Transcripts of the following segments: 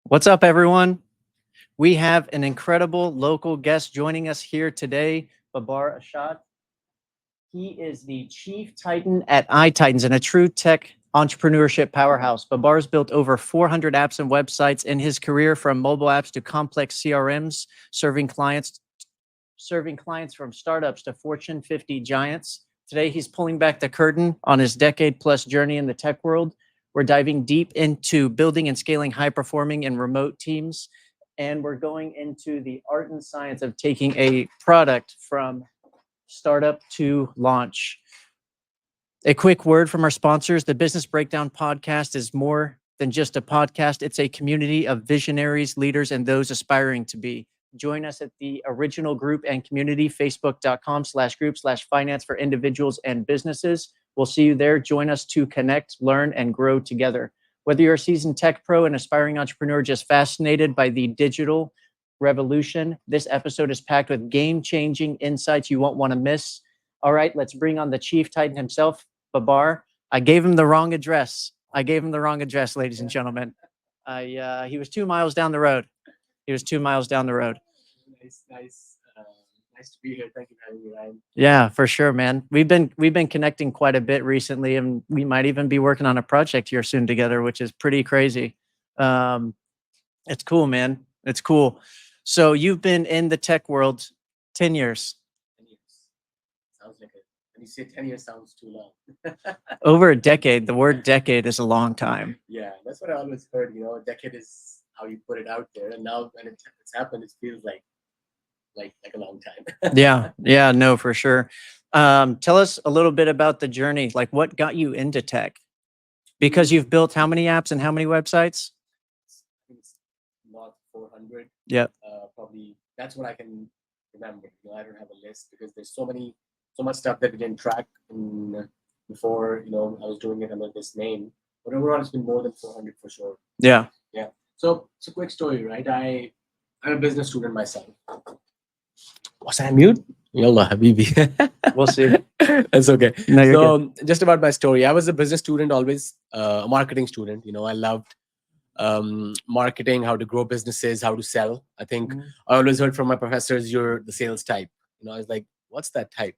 What's up, everyone? We have an incredible local guest joining us here today, Babar Arshad. He is the chief titan at iTitans and a true tech entrepreneurship powerhouse. Babar's built over 400 apps and websites in his career, from mobile apps to complex CRMs, serving clients from startups to Fortune 50 giants. Today, he's pulling back the curtain on his decade-plus journey in the tech world. We're diving deep into building and scaling high-performing and remote teams, and we're going into the art and science of taking a product from startup to launch. A quick word from our sponsors. The Business Breakdown podcast is more than just a podcast. It's a community of visionaries, leaders, and those aspiring to be. Join us at the original group and community, facebook.com/group/finance for individuals and businesses. We'll see you there. Join us to connect, learn, and grow together. Whether you're a seasoned tech pro, an aspiring entrepreneur, just fascinated by the digital revolution, this episode is packed with game-changing insights you won't want to miss. All right, let's bring on the chief titan himself, Babar. I gave him the wrong address. Ladies and gentlemen. He was 2 miles down the road. Nice to be here. Thank you for having me, Ryan. Yeah, for sure, man. We've been connecting quite a bit recently, and we might even be working on a project here soon together, which is pretty crazy. It's cool, man. It's cool. So you've been in the tech world 10 years. 10 years. Sounds like it. When you say 10 years, sounds too long. Over a decade. The word decade is a long time. Yeah, that's what I always heard. A decade is how you put it out there, and now when it's happened, it feels like a long time. Yeah, no, for sure. Tell us a little bit about the journey. Like, what got you into tech? Because you've built how many apps and how many websites? I think it's not 400. Yep. Probably that's what I can remember. I don't have a list because there's so much stuff that we didn't track before. I was doing it under this name, but overall, it's been more than 400 for sure. Yeah. Yeah. So it's a quick story, right? I'm a business student myself. Was I mute? Yallah, Habibi. We'll see. That's okay. No, you're So, just about my story, I was a business student, always a marketing student. I loved marketing, how to grow businesses, how to sell. I think I always heard from my professors, you're the sales type. I was like, what's that type?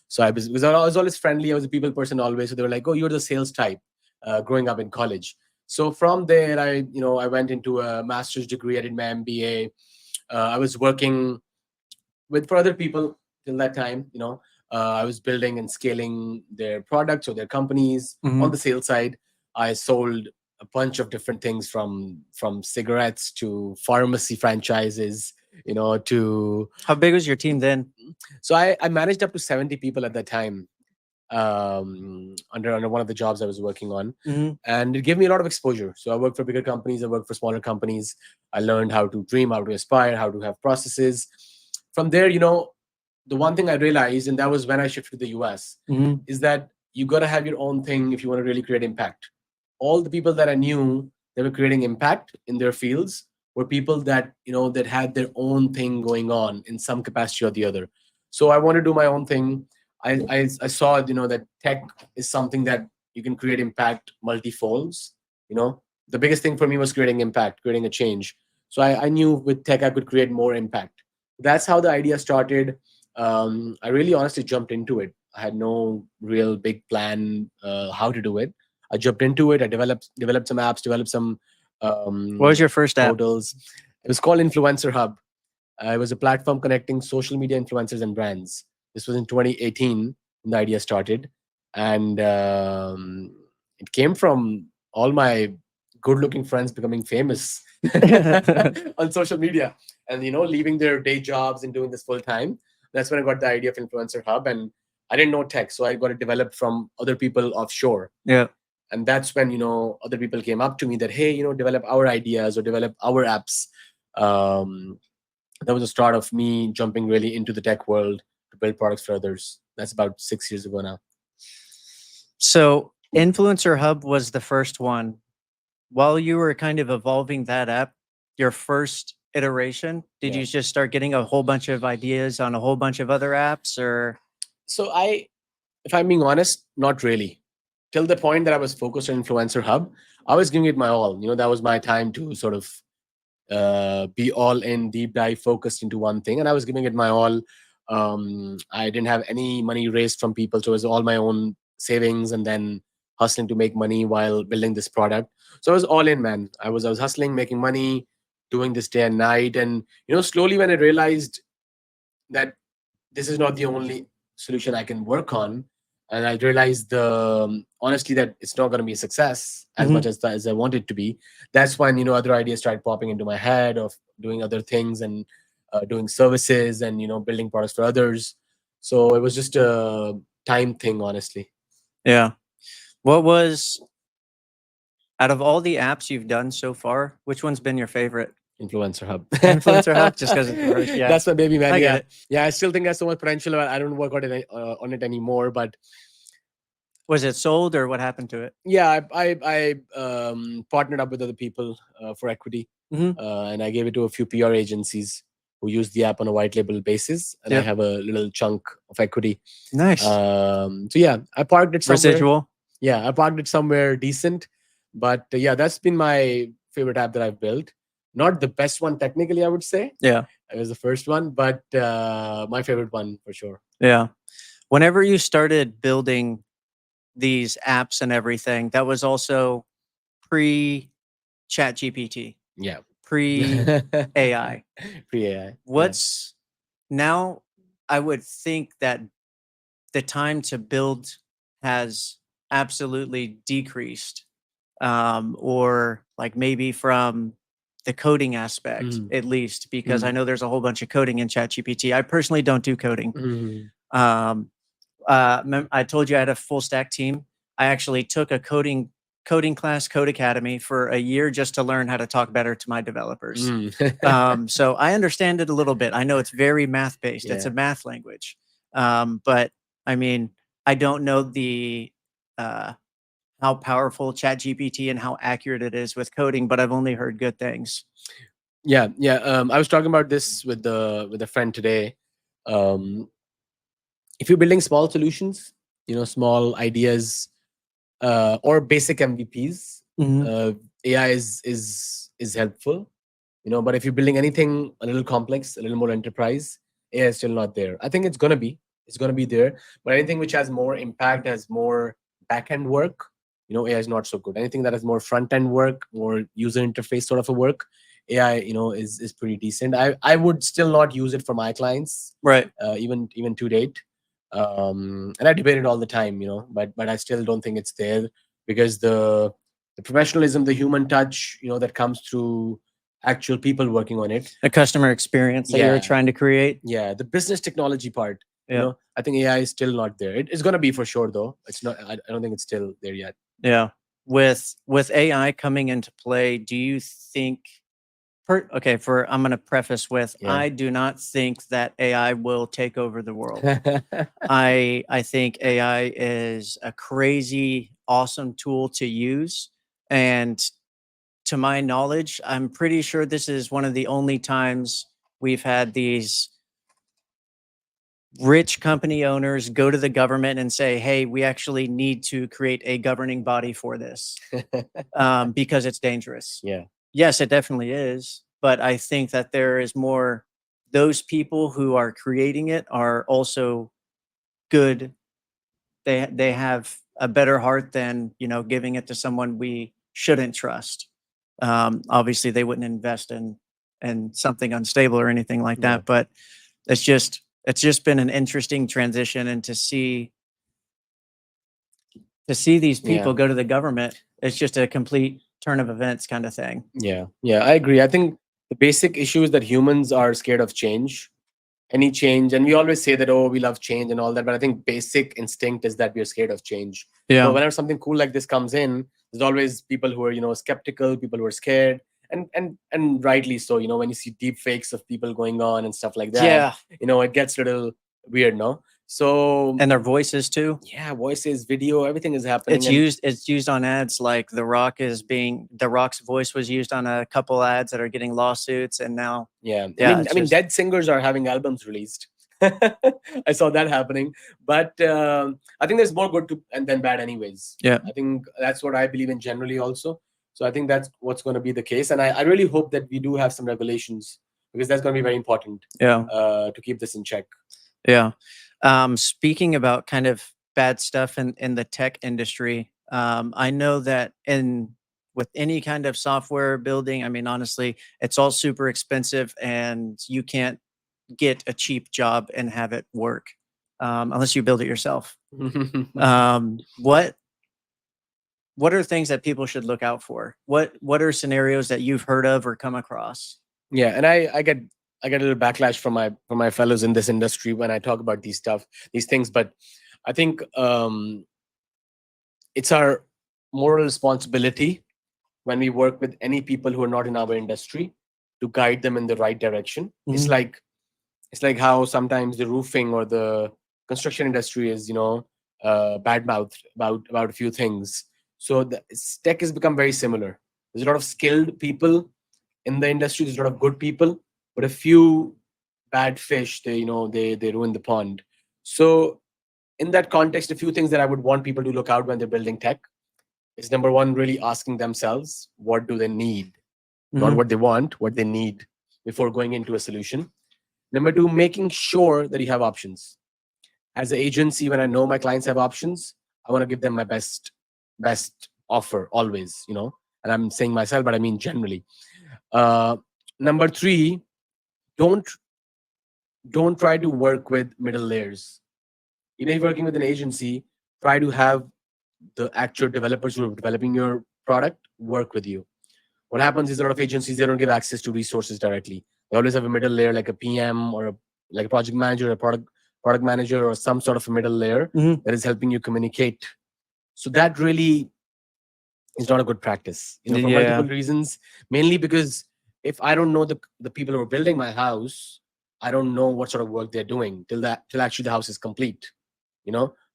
So because I was always friendly. I was a people person always. So they were like, oh, you're the sales type. Growing up in college. So from there, I went into a master's degree. I did my MBA. I was working for other people till that time. I was building and scaling their products or their companies. On the sales side. I sold a bunch of different things from cigarettes to pharmacy franchises. To How big was your team then? so I managed up to 70 people at that time, under one of the jobs I was working on, and it gave me a lot of exposure. So I worked for bigger companies, I worked for smaller companies. I learned how to dream, how to aspire, how to have processes. From there, the one thing I realized, and that was when I shifted to the US, is that you got to have your own thing if you want to really create impact. All the people that I knew that were creating impact in their fields were people that that had their own thing going on in some capacity or the other. So I want to do my own thing. I saw that tech is something that you can create impact multi-folds. The biggest thing for me was creating impact, creating a change. So I knew with tech I could create more impact. That's how the idea started. I really honestly jumped into it. I had no real big plan how to do it. I jumped into it. I developed some apps, developed some What was your first app? portals. It was called Influencer Hub. It was a platform connecting social media influencers and brands. This was in 2018 when the idea started, and it came from all my good-looking friends becoming famous on social media, and leaving their day jobs and doing this full time. That's when I got the idea of Influencer Hub, and I didn't know tech, so I got it developed from other people offshore. Yeah. And that's when other people came up to me that, hey, develop our ideas or develop our apps. um, that was the start of me jumping really into the tech world to build products for others. That's about 6 years ago now. So Influencer Hub was the first one. While you were kind of evolving that app, your first iteration, did Yeah. you just start getting a whole bunch of ideas on a whole bunch of other apps, or? So if I'm being honest, not really. Till the point that I was focused on Influencer Hub, I was giving it my all. That was my time to sort of be all in, deep dive, focused into one thing, and I was giving it my all. I didn't have any money raised from people, so it was all my own savings, and then hustling to make money while building this product. So I was all in, man. I was hustling, making money, doing this day and night, and slowly when I realized that this is not the only solution I can work on. And I realized honestly that it's not going to be a success as Mhm. much as I want it to be. That's when other ideas started popping into my head of doing other things and doing services and building products for others. So it was just a time thing, honestly. Yeah. What was out of all the apps you've done so far, which one's been your favorite? Influencer Hub. Influencer Hub, just because it's the first. Yeah, That's my baby, man. I get Yeah, it. yeah. I still think there's so much potential. I don't work on it anymore, but Was it sold or what happened to it? yeah, I partnered up with other people for equity, Hmm. and I gave it to a few PR agencies who use the app on a white label basis, and I Yep. have a little chunk of equity. Nice. So yeah, I parked it somewhere. Residual. Yeah, I parked it somewhere decent, but yeah, that's been my favorite app that I've built. Not the best one technically, I would say. Yeah. It was the first one, but my favorite one for sure. Yeah. Whenever you started building these apps and everything, that was also pre Chat GPT, Yeah. pre AI. Pre AI. What's now? I would think that the time to build has absolutely decreased, or like maybe from the coding aspect Mhm. at least, because I Mhm. know there's a whole bunch of coding in ChatGPT. I personally don't do coding. Mhm. Um, I told you I had a full stack team. I actually took a coding class, Code Academy, for a year just to learn how to talk better to my developers. Mm. So I understand it a little bit. I know it's very math based. It's Yeah. a math language, but I mean, I don't know the uh, how powerful ChatGPT and how accurate it is with coding, but I've only heard good things. Yeah, yeah. I was talking about this with a friend today. Um, if you're building small solutions, small ideas, or basic MVPs, Mhm. uh, AI is helpful. But if you're building anything a little complex, a little more enterprise, AI is still not there. I think it's gonna be there. But anything which has more impact, has more back end work, AI is not so good. Anything that has more front end work, more user interface sort of a work, AI, is pretty decent. I would still not use it for my clients, Right. even to date. And I debate it all the time, but I still don't think it's there, because the professionalism, the human touch, that comes through actual people working on it. A customer experience that you're Yeah, trying to create. yeah, the business technology part, Yeah. I think AI is still not there. It's going to be for sure, though. It's not. I don't think it's still there yet. Yeah. With AI coming into play, do you think okay, for I'm going to preface with Yeah. I do not think that AI will take over the world. I think AI is a crazy awesome tool to use, and to my knowledge, I'm pretty sure this is one of the only times we've had these rich company owners go to the government and say, "Hey, we actually need to create a governing body for this because it's dangerous." Yeah. Yes, it definitely is, but I think that there is more. Those people who are creating it are also good. They have a better heart than giving it to someone we shouldn't trust. Obviously, they wouldn't invest in something unstable or anything like Yeah. that. But it's just been an interesting transition, and to see these people Yeah. go to the government, it's just a complete turn of events kind of thing. Yeah. Yeah. I agree. I think the basic issue is that humans are scared of change. Any change, and we always say that, oh, we love change and all that, but I think basic instinct is that we're scared of change. Yeah. Whenever something cool like this comes in, there's always people who are skeptical, people who are scared, and rightly so. When you see deep fakes of people going on and stuff like that, Yeah. it gets a little weird, no? So And their voices too. yeah, voices, video, everything is happening. It's used on ads, like The Rock's voice was used on a couple ads that are getting lawsuits, and now Yeah, yeah, I mean, dead singers are having albums released. I saw that happening, but I think there's more good to and than bad, anyways. yeah. I think that's what I believe in generally, also. So I think that's what's going to be the case, and I really hope that we do have some regulations, because that's going to be very important Yeah. to keep this in check. Yeah. Speaking about kind of bad stuff in the tech industry, I know that with any kind of software building, I mean, honestly, it's all super expensive, and you can't get a cheap job and have it work unless you build it yourself. What are things that people should look out for? What are scenarios that you've heard of or come across? Yeah, and I get a little backlash from my fellows in this industry when I talk about these things, but I think it's our moral responsibility when we work with any people who are not in our industry to guide them in the right direction. Mhm. It's like how sometimes the roofing or the construction industry is, bad mouthed about a few things. So the tech has become very similar. There's a lot of skilled people in the industry. There's a lot of good people, but a few bad fish. They ruin the pond. So in that context, a few things that I would want people to look out when they're building tech is, number one, really asking themselves, what do they need? Not Mhm. what they want, what they need, before going into a solution. Number two, making sure that you have options. As an agency, when I know my clients have options, I want to give them my best offer always. And I'm saying myself, but I mean generally. Uh, Number three, don't don't try to work with middle layers. If you're working with an agency, try to have the actual developers who are developing your product work with you. What happens is, a lot of agencies, they don't give access to resources directly. They always have a middle layer, like a PM or like a project manager, a product manager, or some sort of a middle layer Mhm. that is helping you communicate. So that really is not a good practice, for multiple Yeah. reasons. Mainly because if I don't know the people who are building my house, I don't know what sort of work they're doing till actually the house is complete.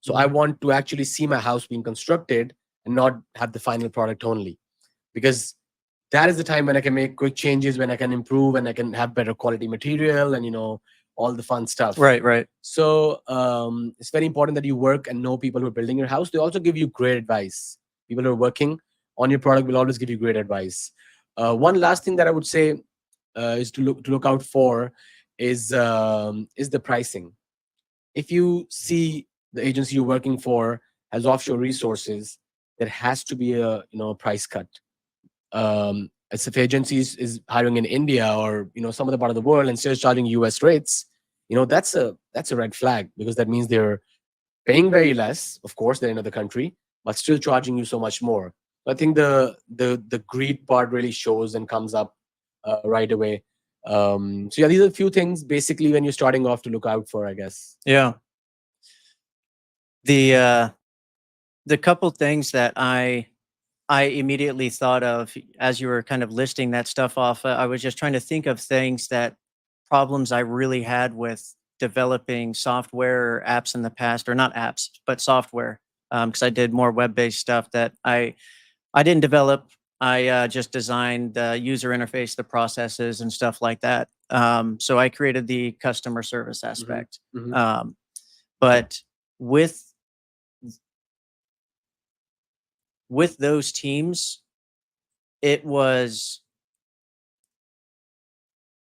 So I Mhm. want to actually see my house being constructed and not have the final product only, because that is the time when I can make quick changes, when I can improve, and I can have better quality material, and all the fun stuff. Right. Right. So it's very important that you work and know people who are building your house. They also give you great advice. People who are working on your product will always give you great advice. One last thing that I would say is to look out for is the pricing. If you see the agency you're working for has offshore resources, there has to be a price cut. As if agencies is hiring in India or some other part of the world and still charging US rates, that's a red flag, because that means they're paying very less. Of course, they're in another country, but still charging you so much more. I think the greed part really shows and comes up right away. So yeah, these are a few things basically when you're starting off to look out for, I guess. Yeah. The couple things that I immediately thought of as you were kind of listing that stuff off, I was just trying to think of problems I really had with developing software or apps in the past, or not apps, but software. Because I did more web-based stuff that I didn't develop. I just designed the user interface, the processes, and stuff like that. So I created the customer service Mhm, aspect. mhm. But with with those teams, it was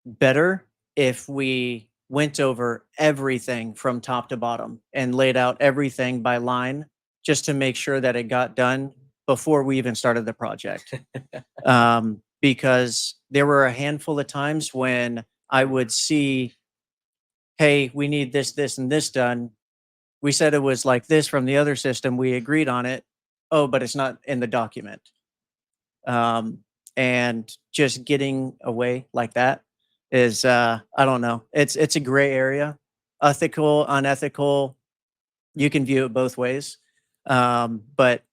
better if we went over everything from top to bottom and laid out everything by line, just to make sure that it got done before we even started the project. Because there were a handful of times when I would see, hey, we need this, this, and this done. We said it was like this from the other system. We agreed on it. Oh, but it's not in the document. Um, and just getting away like that is, I don't know. It's a gray area, ethical, unethical. You can view it both ways, but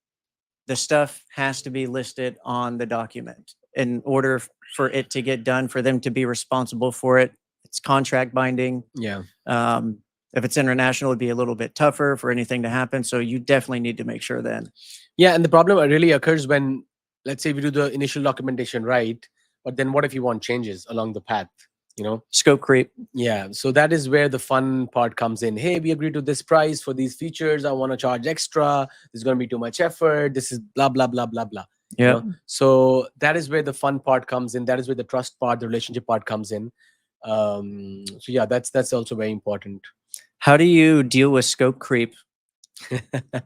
the stuff has to be listed on the document in order for it to get done. For them to be responsible for it, it's contract binding. Yeah. Um, if it's international, it'd be a little bit tougher for anything to happen. So you definitely need to make sure then. Yeah, and the problem really occurs when, let's say, we do the initial documentation right, but then what if you want changes along the path? Scope creep. Yeah, so that is where the fun part comes in. Hey, we agreed to this price for these features. I want to charge extra. There's going to be too much effort. This is blah blah blah blah blah. you Yeah. know. So that is where the fun part comes in, that is where the trust part, the relationship part comes in. So yeah, that's also very important. How do you deal with scope creep?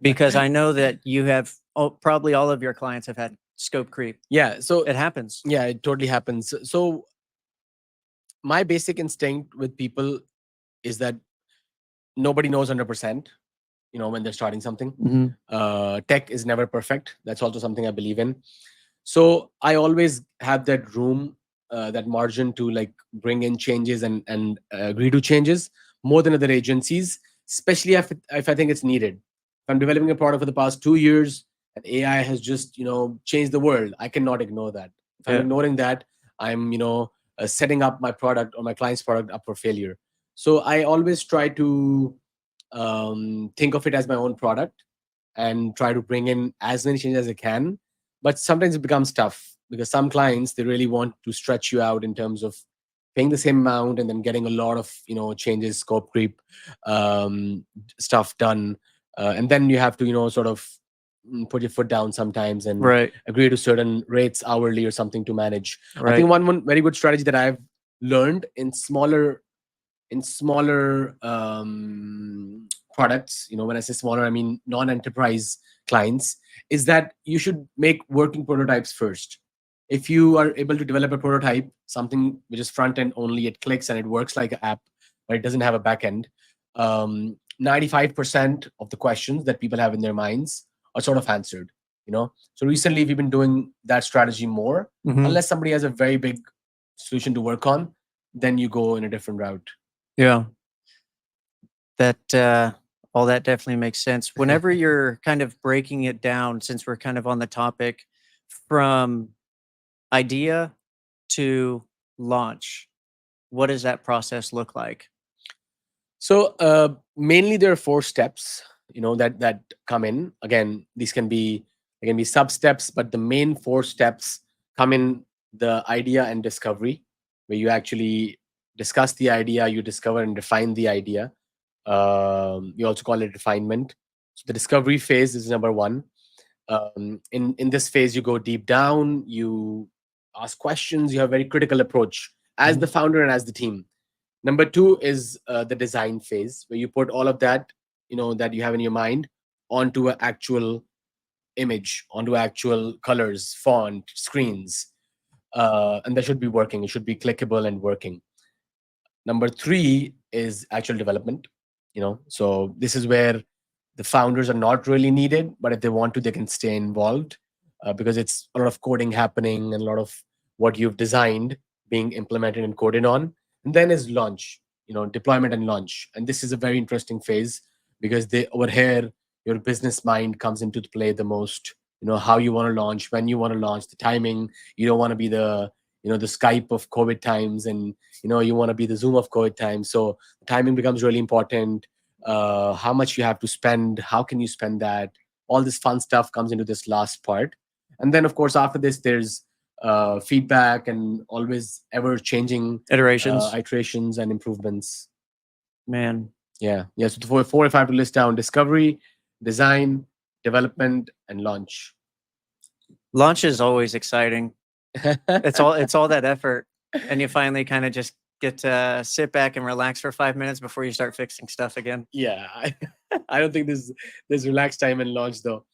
Because I know that you have probably all of your clients have had scope creep. Yeah, so It happens. yeah, it totally happens. So my basic instinct with people is that nobody knows 100%, when they're starting something. Mhm. Tech is never perfect. That's also something I believe in. So I always have that room, that margin to like bring in changes and agree to changes more than other agencies, especially if I think it's needed. If I'm developing a product for the past 2 years and AI has just changed the world, I cannot ignore that. If I'm Yeah. ignoring that, I'm setting up my product or my client's product up for failure. So I always try to think of it as my own product and try to bring in as many changes as I can. But sometimes it becomes tough because some clients, they really want to stretch you out in terms of paying the same amount and then getting a lot of changes, scope creep, stuff done, and then you have to sort of put your foot down sometimes and Right. agree to certain rates hourly or something to manage. I Right. think one very good strategy that I've learned in smaller products, when I say smaller, I mean non-enterprise clients, is that you should make working prototypes first. If you are able to develop a prototype, something which is front end only, it clicks and it works like an app, but it doesn't have a back end. 95% of the questions that people have in their minds are sort of answered. So recently we've been doing that strategy more. Mhm. Unless somebody has a very big solution to work on, then you go in a different route. Yeah. That all that definitely makes sense. Whenever you're kind of breaking it down, since we're kind of on the topic, from idea to launch, what does that process look like? So mainly there are four steps, that come in. Again, these can be sub steps, but the main four steps come in the idea and discovery, where you actually discuss the idea, you discover and refine the idea. We also call it refinement. So the discovery phase is number one. In this phase, you go deep down, you ask questions, you have a very critical approach as Mhm. the founder and as the team. Number two is the design phase, where you put all of that, that you have in your mind onto an actual image, onto actual colors, font, screens, and that should be working. It should be clickable and working. Number three is actual development. So this is where the founders are not really needed, but if they want to, they can stay involved, because it's a lot of coding happening and a lot of what you've designed being implemented and coded on. And then is launch, deployment and launch. And this is a very interesting phase because they over here your business mind comes into play the most. How you want to launch, when you want to launch, the timing. You don't want to be the Skype of COVID times, and you want to be the Zoom of COVID times. So timing becomes really important. How much you have to spend, how can you spend that, all this fun stuff comes into this last part. And then of course after this there's feedback and always ever changing Iterations. iterations and improvements. Man, Yeah, so the four if I have to list down: discovery, design, development, and launch. launch is always exciting. It's all that effort, and you finally kind of just get to sit back and relax for 5 minutes before you start fixing stuff again. Yeah, I don't think there's relaxed time in launch though.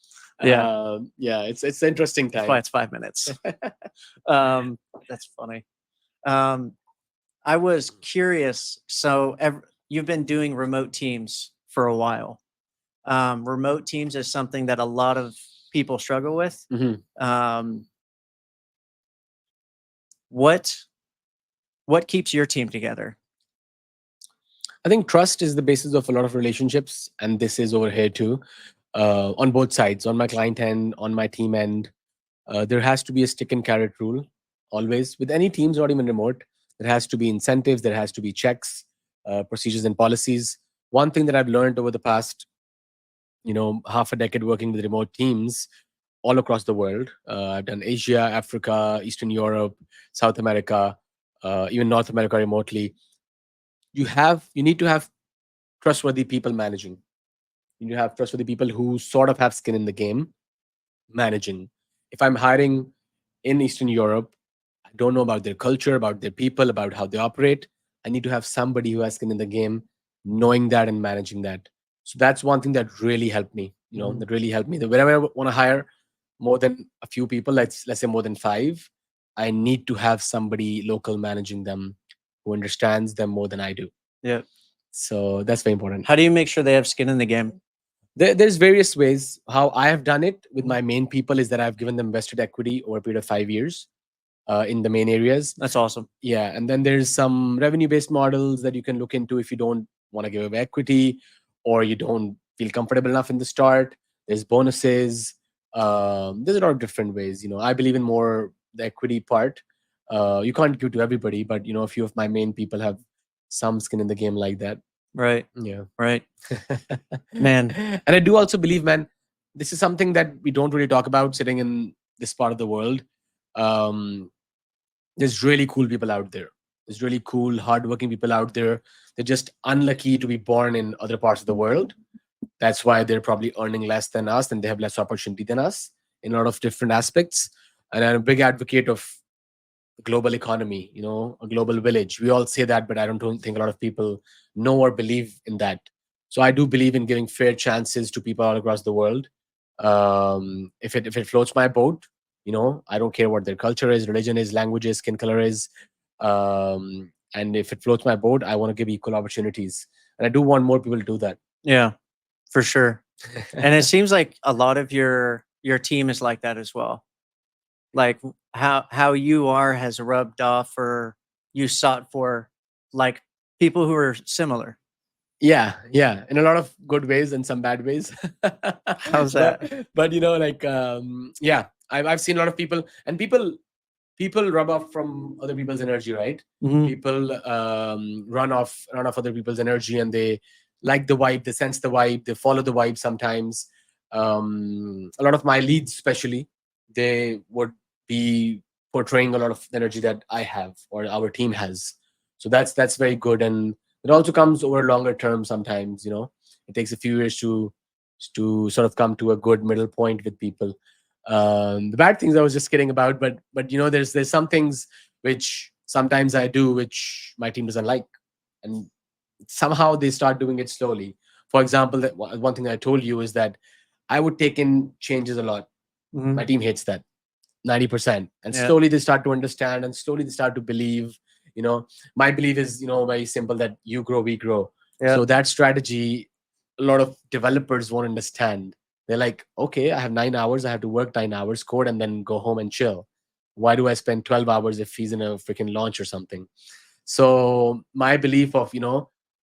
Yeah, Yeah, it's an interesting that's why time. it's 5 minutes. um, that's funny. Um, I was curious. So you've been doing remote teams for a while. Remote teams is something that a lot of people struggle with. Mhm. Um, what what keeps your team together? I think trust is the basis of a lot of relationships, and this is over here too, on both sides, on my client end, on my team end. There has to be a stick and carrot rule always with any teams, not even remote. There has to be incentives, there has to be checks, procedures, and policies. One thing that I've learned over the past, half a decade working with remote teams all across the world. I've done Asia, Africa, Eastern Europe, South America, even North America remotely. You need to have trustworthy people managing. You have trustworthy people who sort of have skin in the game managing. if I'm hiring in Eastern Europe, I don't know about their culture, about their people, about how they operate. I need to have somebody who has skin in the game, knowing that and managing that. So that's one thing that really helped me. Mhm. That really helped me. That whenever I want to hire more than a few people, let's say more than five, I need to have somebody local managing them who understands them more than I do. Yeah. So that's very important. How do you make sure they have skin in the game? There's various ways. How I have done it with my main people is that I've given them vested equity over a period of 5 years in the main areas. That's awesome. Yeah, and then there's some revenue-based models that you can look into if you don't want to give away equity or you don't feel comfortable enough in the start. There's bonuses. There's a lot of different ways. I believe in more the equity part. You can't give to everybody, but a few of my main people have some skin in the game like that. Right. Yeah. Right. Man. And I do also believe, man, this is something that we don't really talk about sitting in this part of the world. Um, there's really cool people out there. There's really cool, hardworking people out there. They're just unlucky to be born in other parts of the world. That's why they're probably earning less than us and they have less opportunity than us in a lot of different aspects. And I'm a big advocate of global economy, a global village. We all say that, but I don't think a lot of people know or believe in that. So I do believe in giving fair chances to people all across the world. If it floats my boat, I don't care what their culture is, religion is, language is, skin color is. And if it floats my boat, I want to give equal opportunities. And I do want more people to do that. Yeah, for sure. And it seems like a lot of your team is like that as well. Like how you are has rubbed off, or you sought for like people who are similar. Yeah, in a lot of good ways and some bad ways. How's that? But yeah, I've seen a lot of people, and people rub off from other people's energy, right? Mhm. People run off other people's energy, and they like the vibe, they sense the vibe, they follow the vibe sometimes. A lot of my leads, especially, they would be portraying a lot of energy that I have or our team has. So that's very good, and it also comes over longer term. Sometimes it takes a few years to sort of come to a good middle point with people. The bad things I was just kidding about, but there's some things which sometimes I do which my team doesn't like, and somehow they start doing it slowly. For example, that one thing I told you is that I would take in changes a lot. Mhm. My team hates that 90%, and Yeah. slowly they start to understand, and slowly they start to believe. My belief is very simple, that you grow, we grow. Yeah. So that strategy, a lot of developers won't understand. They're like, okay, I have 9 hours, I have to work 9 hours, code, and then go home and chill. Why do I spend 12 hours if he's in a freaking launch or something? So my belief of,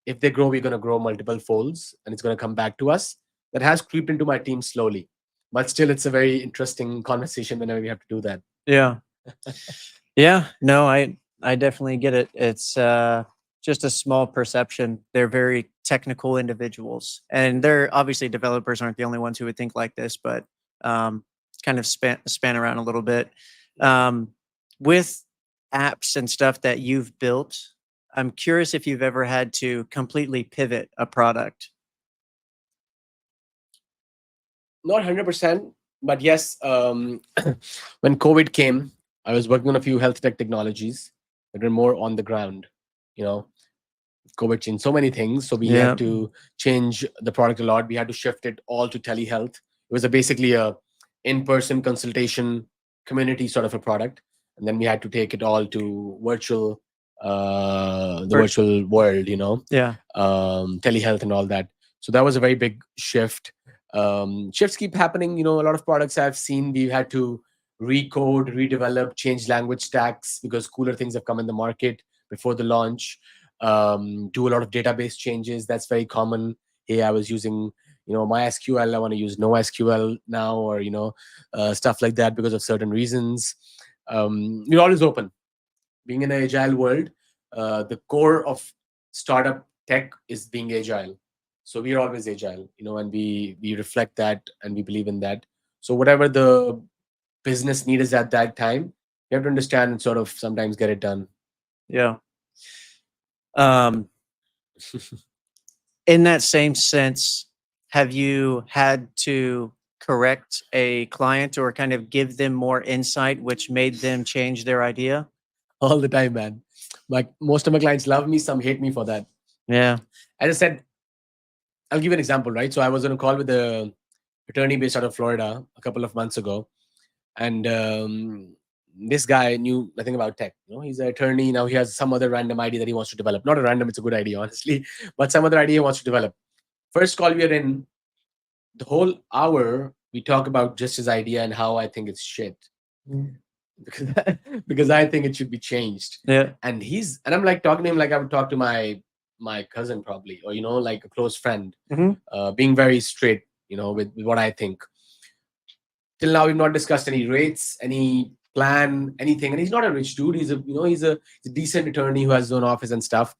if they grow, we're going to grow multiple folds and it's going to come back to us. That has creeped into my team slowly, but still it's a very interesting conversation whenever we have to do that. Yeah. Yeah. No, I definitely get it. It's just a small perception. They're very technical individuals, and they're obviously developers aren't the only ones who would think like this, but kind of span around a little bit. With apps and stuff that you've built, I'm curious if you've ever had to completely pivot a product. Not 100%, but yes, when COVID came, I was working on a few health tech technologies that were more on the ground. You know, COVID changed so many things, so we Yeah. had to change the product a lot. We had to shift it all to telehealth. It was basically a in-person consultation community sort of a product, and then we had to take it all to virtual, the virtual world. Yeah. Telehealth and all that. So that was a very big shift. Shifts keep happening. A lot of products I've seen, we've had to recode, redevelop, change language stacks because cooler things have come in the market before the launch. Do a lot of database changes. That's very common. Hey, I was using MySQL, I want to use NoSQL now, or stuff like that because of certain reasons. We're always open. Being in an agile world, the core of startup tech is being agile. So we are always agile, and we reflect that and we believe in that. So whatever the business need is at that time, you have to understand and sort of sometimes get it done. Yeah. In that same sense, have you had to correct a client or kind of give them more insight, which made them change their idea? All the time, man. Like most of my clients love me, some hate me for that. Yeah. As I said, I'll give you an example, right? So I was on a call with a attorney based out of Florida a couple of months ago, and this guy knew nothing about tech. You know, he's an attorney now. He has some other random idea that he wants to develop. Not a random; it's a good idea, honestly, but some other idea he wants to develop. First call we are in, the whole hour we talk about just his idea and how I think it's shit Mm. because because I think it should be changed. Yeah. And I'm like talking to him like I would talk to my cousin probably, or like a close friend, Mhm. being very straight, with what I think. Till now we've not discussed any rates, any plan, anything. And he's not a rich dude. He's a decent attorney who has his own office and stuff.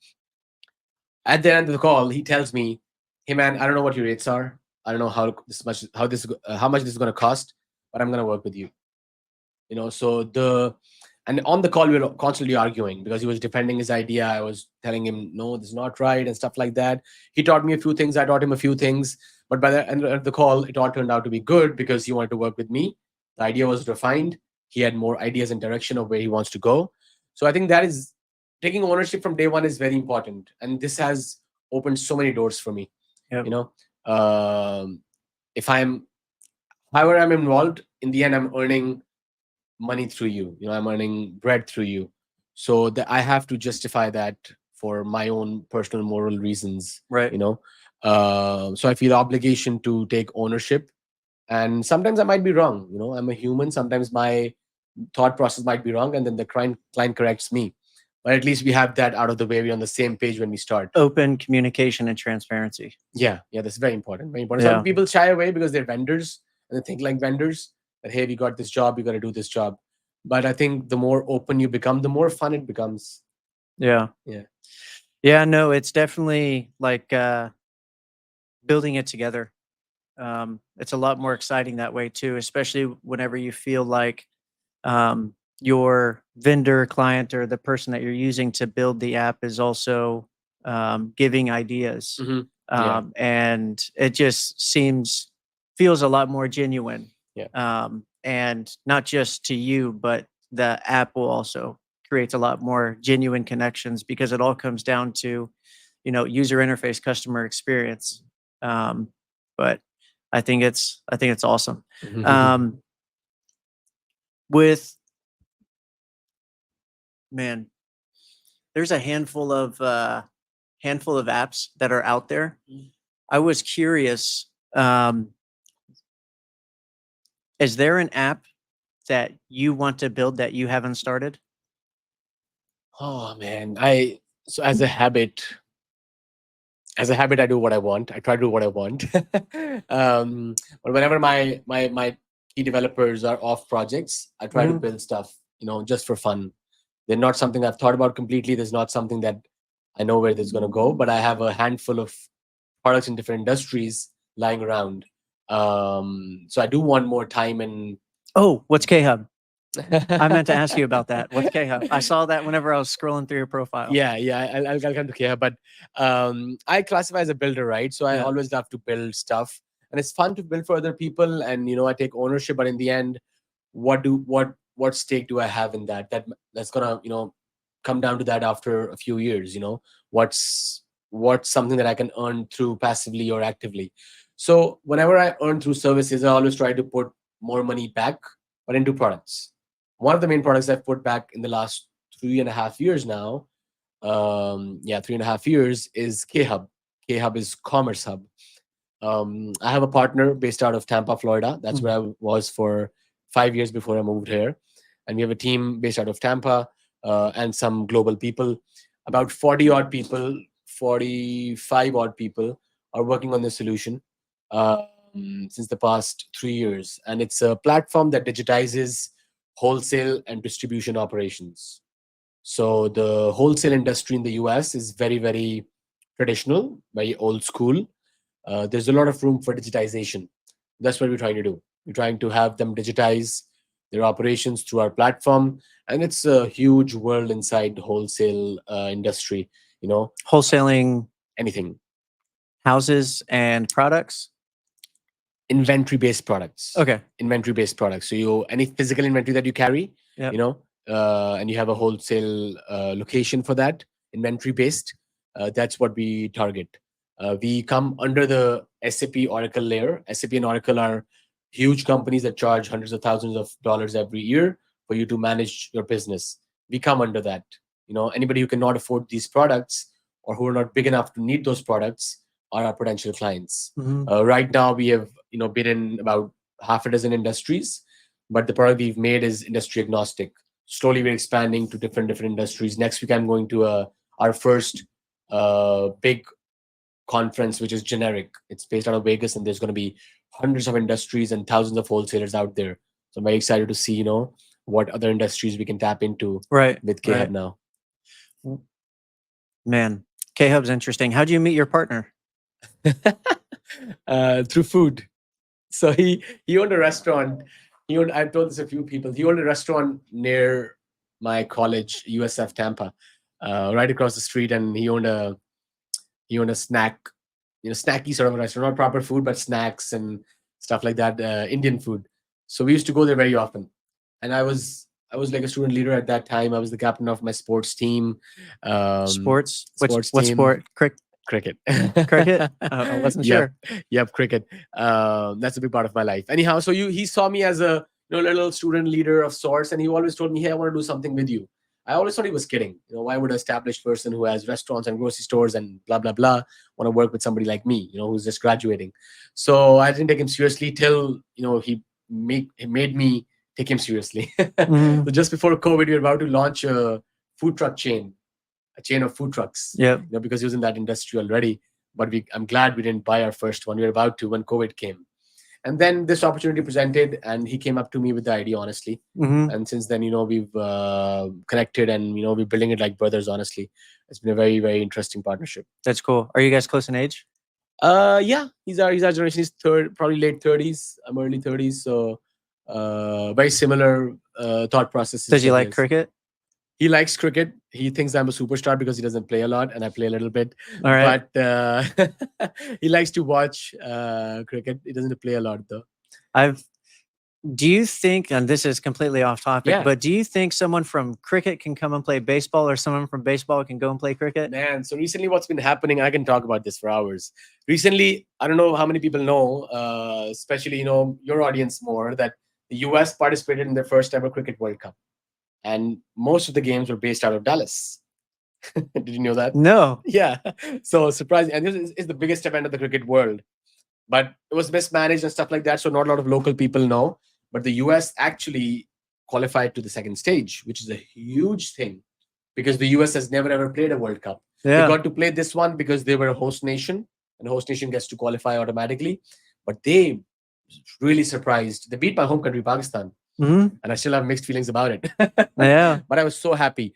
At the end of the call, he tells me, "Hey man, I don't know what your rates are. I don't know how much this is going to cost, but I'm going to work with you." And on the call we were constantly arguing because he was defending his idea. I was telling him, no, this is not right, and stuff like that. He taught me a few things, I taught him a few things, but by the end of the call it all turned out to be good because he wanted to work with me. The idea was refined. He had more ideas and direction of where he wants to go. So I think that is taking ownership from day one is very important, and this has opened so many doors for me. Yep. If I'm however I'm involved, in the end I'm earning money through you. I'm earning bread through you. So that I have to justify that for my own personal moral reasons. Right. So I feel obligation to take ownership. And sometimes I might be wrong. I'm a human. Sometimes my thought process might be wrong, and then the client corrects me. But at least we have that out of the way. We're on the same page when we start. Open communication and transparency. Yeah, that's very important. Very important. Yeah. Some people shy away because they're vendors and they think like vendors that, hey, we got this job, we got to do this job. But I think the more open you become, the more fun it becomes. Yeah. Yeah. Yeah, no, it's definitely like building it together. It's a lot more exciting that way too, especially whenever you feel like your vendor, client, or the person that you're using to build the app is also giving ideas. Mhm. Yeah. And it just feels a lot more genuine. Yeah. And not just to you, but the app will also create a lot more genuine connections because it all comes down to, user interface, customer experience. But I think it's awesome. With man, there's a handful of apps that are out there. I was curious, is there an app that you want to build that you haven't started? Oh man, so as a habit, I do what I want. I try to do what I want. But whenever my key developers are off projects, I try to Mhm. build stuff, just for fun. They're not something I've thought about completely. There's not something that I know where this is going to go, but I have a handful of products in different industries lying around. So I do want more time and. Oh, what's K-Hub? I meant to ask you about that. What's K-Hub? I saw that whenever I was scrolling through your profile. Yeah, I'll come to Kia, but I classify as a builder, right? So I Yeah. always love to build stuff, and it's fun to build for other people, and I take ownership. But in the end, what stake do I have in that? That's gonna come down to that after a few years. What's something that I can earn through passively or actively. So whenever I earn through services, I always try to put more money back, but into products. One of the main products I've put back in the last 3.5 years now, 3.5 years, is K-Hub. K-Hub is Commerce Hub. I have a partner based out of Tampa, Florida. That's where I was for 5 years before I moved here. And we have a team based out of Tampa, and some global people. About 40 odd people, 45 odd people are working on this solution since the past 3 years. And it's a platform that digitizes wholesale and distribution operations. So the wholesale industry in the US is very, very traditional, very old school. There's a lot of room for digitization. That's what we're trying to do. We're trying to have them digitize their operations through our platform, and it's a huge world inside the wholesale industry. Wholesaling Anything. houses and products. inventory-based products. Okay. Inventory-based products. So any physical inventory that you carry, Yep. you know, and you have a wholesale location for that, inventory-based. That's what we target. We come under the SAP Oracle layer. SAP and Oracle are huge companies that charge hundreds of thousands of dollars every year for you to manage your business. We come under that. Anybody who cannot afford these products or who are not big enough to need those products are our potential clients. Right now, we have been in about half a dozen industries, but the product we've made is industry agnostic. Slowly, we're expanding to different industries. Next week, I'm going to our first big conference, which is generic. It's based out of Vegas, and there's going to be hundreds of industries and thousands of wholesalers out there. So I'm very excited to see, what other industries we can tap into with K-Hub now. Man, K-Hub's interesting. How do you meet your partner? Through food. So he owned a restaurant. I've told this a few people. He owned a restaurant near my college, USF Tampa, right across the street, and he owned a snack, snacky sort of a restaurant, not proper food, but snacks and stuff like that, Indian food. So we used to go there very often. And I was like a student leader at that time. I was the captain of my sports team. Sports? What team. sport? Cricket. Cricket? I wasn't sure. Yep, cricket. That's a big part of my life. Anyhow, so he saw me as a little student leader of sorts, and he always told me, "Hey, I want to do something with you." I always thought he was kidding. Why would an established person who has restaurants and grocery stores and blah blah blah want to work with somebody like me, who's just graduating? So I didn't take him seriously till he made me take him seriously. So just before COVID, we were about to launch a food truck chain. A chain of food trucks, because he was in that industry already. But I'm glad we didn't buy our first one. We were about to when COVID came. And then this opportunity presented, and he came up to me with the idea, honestly. And since then, we've connected, and, we're building it like brothers, honestly. It's been a very, very interesting partnership. That's cool. Are you guys close in age? Yeah, he's our generation. He's probably late 30s. I'm early 30s. So very similar thought processes. Does he like cricket? He likes cricket. He thinks I'm a superstar because he doesn't play a lot, and I play a little bit. All right. But he likes to watch cricket. He doesn't play a lot, though. Do you think, and this is completely off topic, but do you think someone from cricket can come and play baseball, or someone from baseball can go and play cricket? Man, so recently what's been happening, I can talk about this for hours. Recently, I don't know how many people know, especially, your audience more, that the US participated in their first ever Cricket World Cup. And most of the games were based out of Dallas. Did you know that? No. Yeah. So surprising. And this is the biggest event of the cricket world. But it was mismanaged and stuff like that. So not a lot of local people know. But the US actually qualified to the second stage, which is a huge thing. Because the US has never ever played a World Cup. Yeah. They got to play this one because they were a host nation. And the host nation gets to qualify automatically. But they really surprised. They beat my home country, Pakistan. And I still have mixed feelings about it. Yeah. But I was so happy.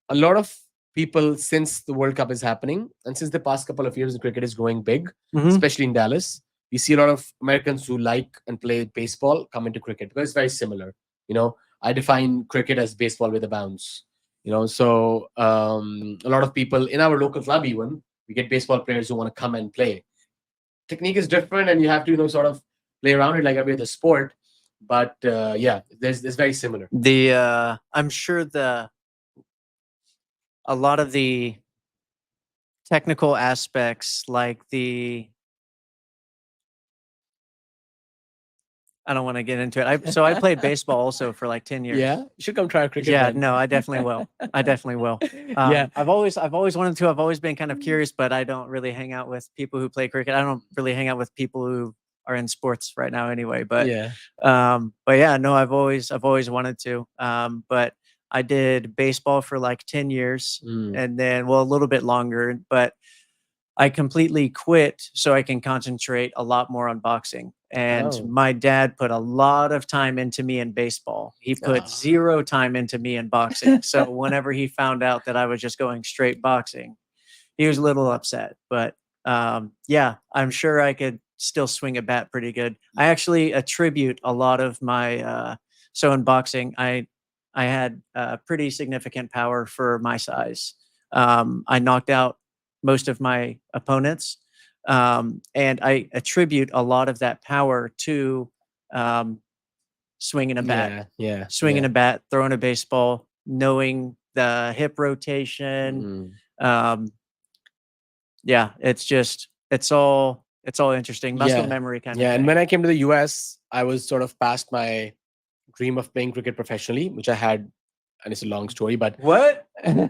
A lot of people, since the World Cup is happening, and since the past couple of years, the cricket is growing big, especially in Dallas. We see a lot of Americans who like and play baseball come into cricket because it's very similar. I define cricket as baseball with a bounce. So a lot of people in our local club, even, we get baseball players who want to come and play. Technique is different, and you have to, sort of play around it like every other sport. But yeah, there's very similar. I'm sure a lot of the technical aspects, like I don't want to get into it. So I played baseball also for like 10 years. Yeah, you should come try cricket. Yeah, then. no, I definitely will. I definitely will. Yeah, I've always wanted to. I've always been kind of curious, but I don't really hang out with people who play cricket. I don't really hang out with people who are in sports right now anyway. But yeah. No, I've always wanted to. But I did baseball for like 10 years and then, a little bit longer, but I completely quit so I can concentrate a lot more on boxing. And my dad put a lot of time into me in baseball. He put 0 time into me in boxing. So whenever he found out that I was just going straight boxing, he was a little upset. But yeah, I'm sure I could still swing a bat pretty good. I actually attribute a lot of my so in boxing, I had pretty significant power for my size. I knocked out most of my opponents, And I attribute a lot of that power to um, swinging a bat, swinging a bat, throwing a baseball, knowing the hip rotation. Yeah, it's all interesting. Muscle memory kind of thing. And when I came to the US, I was sort of past my dream of playing cricket professionally, which I had, and it's a long story, but what? I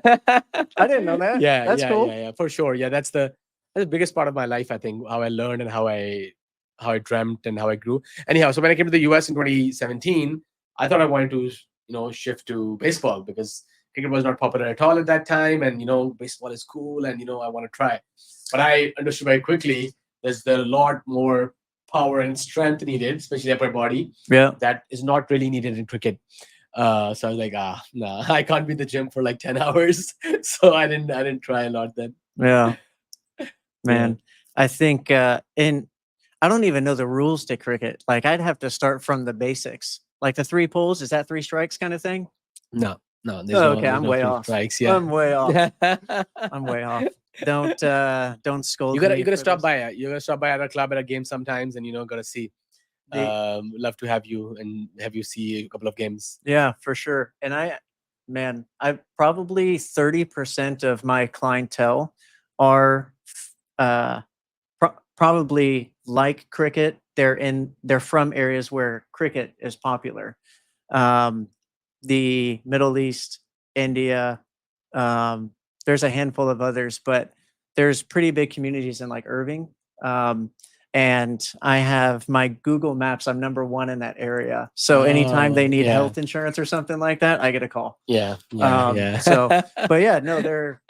didn't know that. That's cool. Yeah, for sure. Yeah, that's the biggest part of my life, I think, how I learned and how I dreamt and how I grew. Anyhow, so when I came to the US in 2017, I thought I wanted to, shift to baseball because cricket was not popular at all at that time, and baseball is cool, and I want to try. But I understood very quickly there's a lot more power and strength needed, especially upper body. Yeah. That is not really needed in cricket. So I was like, nah, I can't be in the gym for like 10 hours. So I didn't try a lot then. Yeah. Man, I think I don't even know the rules to cricket. Like I'd have to start from the basics. Like the 3 pulls, is that 3 strikes kind of thing? No. Okay, I'm way off. Strikes, I'm way off. I'm way off. Don't scold me. You gotta stop by. You gotta stop by at a club at a game sometimes, and gotta see. Love to have you and have you see a couple of games. Yeah, for sure. And I probably 30% of my clientele are probably like cricket. They're from areas where cricket is popular. The Middle East, India, there's a handful of others, but there's pretty big communities in like Irving. And I have my Google Maps. I'm number 1 in that area. So anytime they need health insurance or something like that, I get a call. Yeah. So, but yeah, no, they're,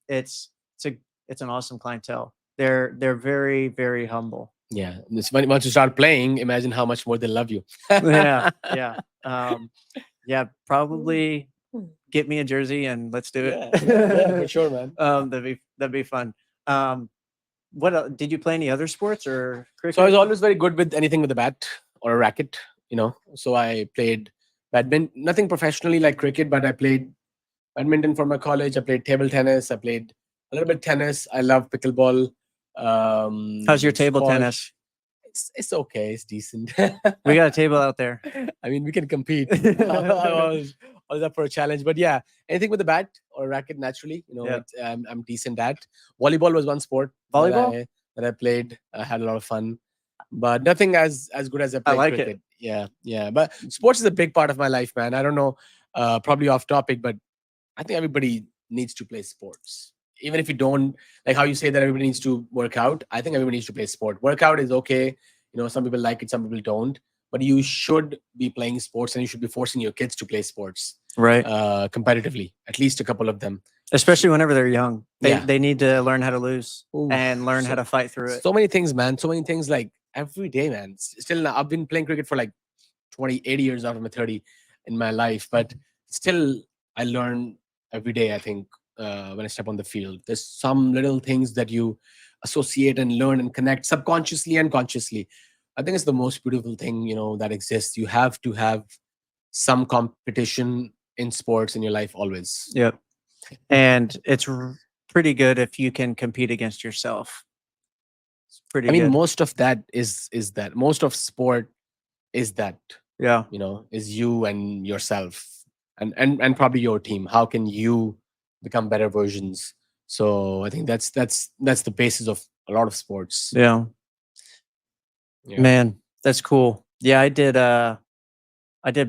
it's an awesome clientele. They're very, very humble. Yeah. Once you start playing, imagine how much more they love you. Yeah. Probably get me a jersey and let's do it. Yeah, for sure, man. That'd be fun. What did you play any other sports or cricket? So I was always very good with anything with a bat or a racket, So I played badminton, nothing professionally like cricket, but I played badminton for my college. I played table tennis. I played a little bit tennis. I love pickleball. How's your table tennis? It's okay. It's decent. We got a table out there. I mean, we can compete. I was up for a challenge, but yeah, anything with a bat or a racket, naturally, I'm decent at. Volleyball was one sport. Volleyball that I played. I had a lot of fun, but nothing as good as I played like cricket. It. Yeah. But sports is a big part of my life, man. I don't know, probably off topic, but I think everybody needs to play sports. Even if you don't, like how you say that everybody needs to work out, I think everybody needs to play sport. Workout is okay. Some people like it, some people don't. But you should be playing sports and you should be forcing your kids to play sports. Right. Competitively, at least a couple of them. Especially whenever they're young. They need to learn how to lose and learn how to fight through it. So many things, man. So many things like every day, man. Still, I've been playing cricket for like 28 years out of my 30 in my life. But still, I learn every day, I think. When I step on the field, there's some little things that you associate and learn and connect subconsciously and consciously. I think it's the most beautiful thing, that exists. You have to have some competition in sports in your life always. Yep. And it's pretty good if you can compete against yourself. It's pretty good. Most of that is that. Most of sport is that. Yeah. Is you and yourself and probably your team. How can you become better versions? So I think that's the basis of a lot of sports. Yeah. Man, that's cool. Yeah, I did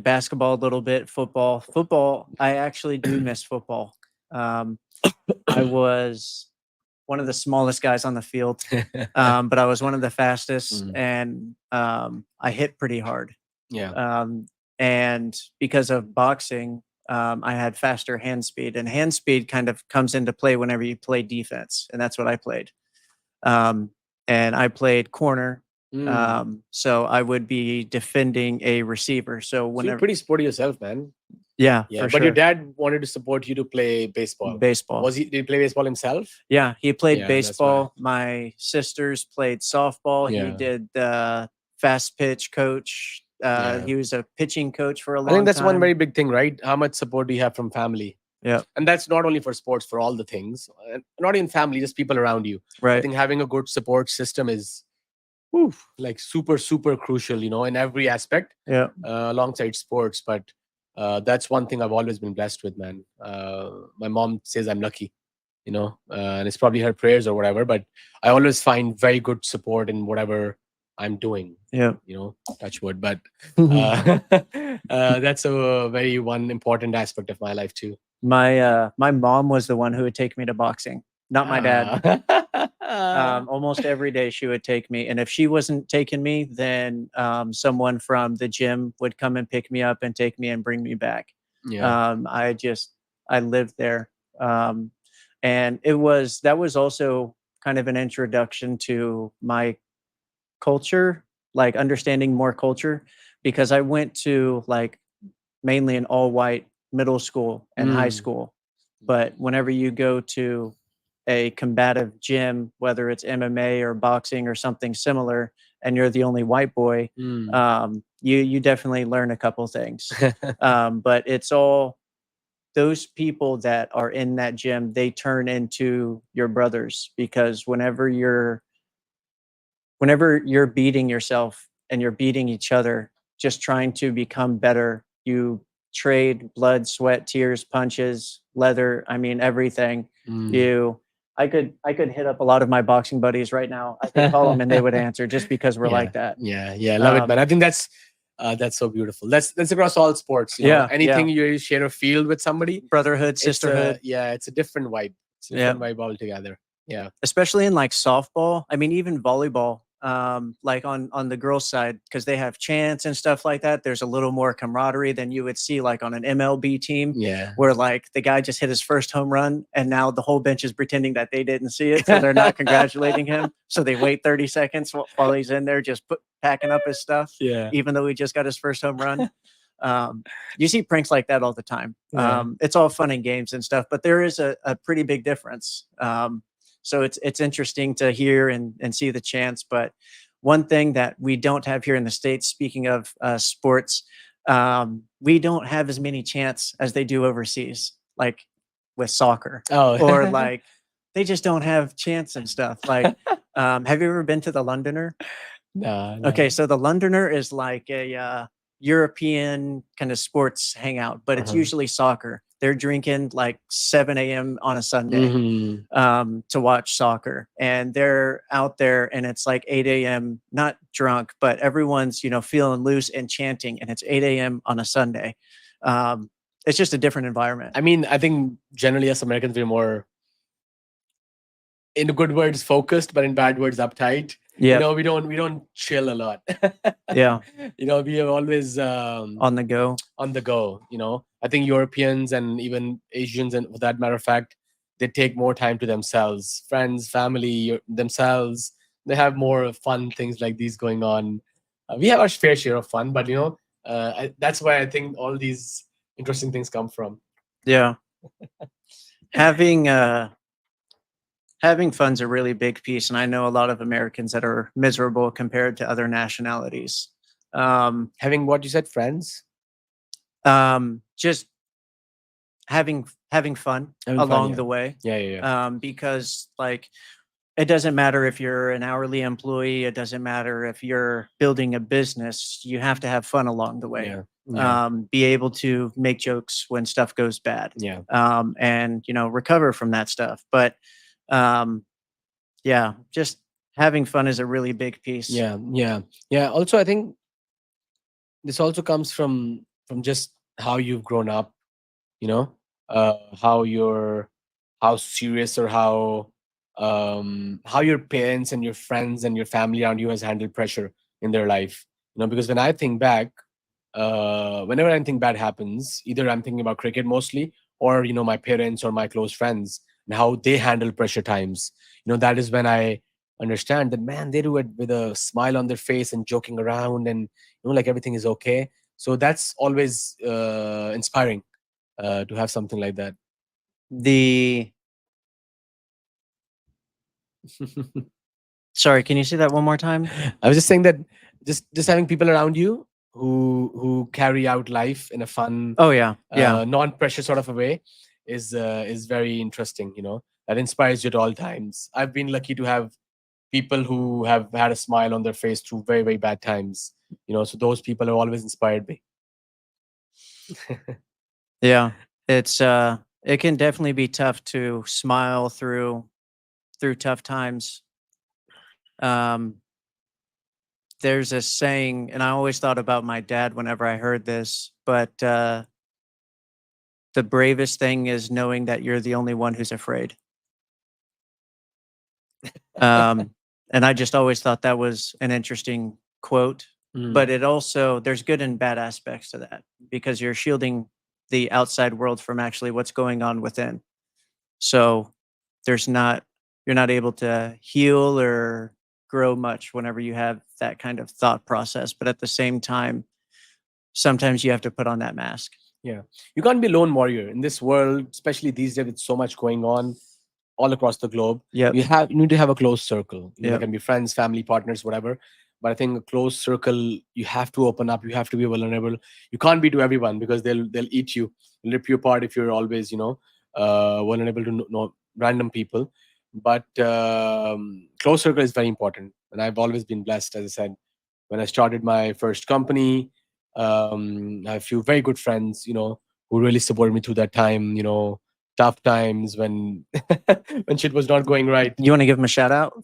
basketball a little bit, football. I actually do miss football. I was one of the smallest guys on the field, but I was one of the fastest, and I hit pretty hard. Yeah. And because of boxing, I had faster hand speed, and hand speed kind of comes into play whenever you play defense. And that's what I played. And I played corner. So I would be defending a receiver. So whenever you're pretty sporty yourself, man. Yeah. But your dad wanted to support you to play baseball. Did he play baseball himself? Yeah, he played baseball. My sisters played softball. Yeah. He did fast pitch coach. He was a pitching coach for a long time. I think that's one very big thing, right? How much support do you have from family? Yeah. And that's not only for sports, for all the things, not in family, just people around you. I Right. think having a good support system is like super, super crucial, in every aspect, Yeah. alongside sports. But that's one thing I've always been blessed with, man. My mom says I'm lucky, and it's probably her prayers or whatever, but I always find very good support in whatever I'm doing, Yeah. touch wood. But that's a very one important aspect of my life too. My mom was the one who would take me to boxing, not my dad. Ah. Almost every day she would take me, and if she wasn't taking me, then someone from the gym would come and pick me up and take me and bring me back. Yeah. I lived there, um, and that was also kind of an introduction to my culture, like understanding more culture, because I went to like mainly an all white middle school and high Mm. school. But whenever you go to a combative gym, whether it's MMA or boxing or something similar, and you're the only white boy, Mm. you definitely learn a couple things. But it's all those people that are in that gym, they turn into your brothers, because whenever you're beating yourself and you're beating each other, just trying to become better, you trade blood, sweat, tears, punches, leather. I mean, everything. Mm. I could hit up a lot of my boxing buddies right now. I could call them and they would answer, just because we're Yeah, like that. yeah, love it, man. I think that's so beautiful. That's across all sports. Yeah, anything yeah. you share a field with somebody, Brotherhood, it's sisterhood. it's a different vibe. It's a Yeah. different vibe altogether. Yeah. Especially in like softball. I mean, even volleyball, like on the girls' side, because they have chants and stuff like that. There's a little more camaraderie than you would see like on an MLB team, Yeah. where like the guy just hit his first home run and now the whole bench is pretending that they didn't see it, so they're not congratulating him. So they wait 30 seconds while he's in there just packing up his stuff, Yeah. even though he just got his first home run. You see pranks like that all the time. Yeah. It's all fun and games and stuff, but there is a pretty big difference. So it's interesting to hear and see the chants. But one thing that we don't have here in the States, speaking of sports, we don't have as many chants as they do overseas, like with soccer. Oh. Or like they just don't have chants and stuff. Like, have you ever been to the Londoner? No. Okay, so the Londoner is like a European kind of sports hangout, but it's usually soccer. They're drinking like 7 a.m. on a Sunday to watch soccer, and they're out there, and it's like 8 a.m. Not drunk, but everyone's feeling loose and chanting, and it's 8 a.m. on a Sunday. It's just a different environment. I mean, I think generally as Americans we're more, in good words, focused, but in bad words, uptight. Yeah, we don't chill a lot. yeah, We are always on the go. on the go. I think Europeans and even Asians, and for that matter of fact, they take more time to themselves, friends, family, themselves. They have more fun things like these going on. We have our fair share of fun, but that's why I think all these interesting things come from. Yeah, having having fun's a really big piece, and I know a lot of Americans that are miserable compared to other nationalities. Having what you said, friends, Just having fun Having fun, along yeah. the way. Yeah. Because like it doesn't matter if you're an hourly employee, it doesn't matter if you're building a business, you have to have fun along the way. Yeah. Be able to make jokes when stuff goes bad. Yeah. And recover from that stuff. But yeah, just having fun is a really big piece. Yeah. Also, I think this also comes from just how you've grown up. You know, how serious, or how your parents and your friends and your family around you has handled pressure in their life. Because when I think back, whenever anything bad happens, either I'm thinking about cricket mostly, or my parents or my close friends and how they handle pressure times. That is when I understand that, man, they do it with a smile on their face and joking around, and like everything is okay. So that's always inspiring, to have something like that. The Sorry, can you say that one more time? I was just saying that just having people around you who carry out life in a fun, Oh yeah, yeah, non-pressure sort of a way, is very interesting. That inspires you at all times. I've been lucky to have people who have had a smile on their face through very, very bad times. So those people have always inspired me. Yeah. It's it can definitely be tough to smile through tough times. Um there's a saying, and I always thought about my dad whenever I heard this, but the bravest thing is knowing that you're the only one who's afraid. Um, and I just always thought that was an interesting quote. But it also, there's good and bad aspects to that because you're shielding the outside world from actually what's going on within. So there's not, you're not able to heal or grow much whenever you have that kind of thought process. But at the same time, sometimes you have to put on that mask. Yeah, you can't be a lone warrior in this world, especially these days with so much going on all across the globe. Yep. You need to have a close circle. There Yep. can be friends, family, partners, whatever. But I think a close circle, you have to open up. You have to be vulnerable. You can't be to everyone because they'll eat you, rip you apart if you're always vulnerable to no random people. But close circle is very important, and I've always been blessed. As I said, when I started my first company, I have a few very good friends, who really supported me through that time. Tough times when when shit was not going right. You want to give them a shout out?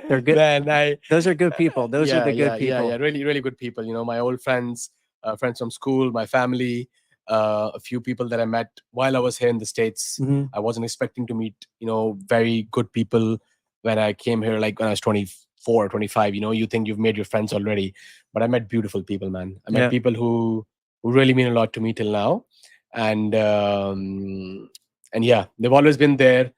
They're good. Man, those are good people. Those are the good people. yeah, really, really good people. My old friends, friends from school, my family, a few people that I met while I was here in the States. Mhm. I wasn't expecting to meet, very good people when I came here, like when I was 24, 25. You think you've made your friends already, but I met beautiful people, man. I met Yeah. people who really mean a lot to me till now. And yeah, they've always been there.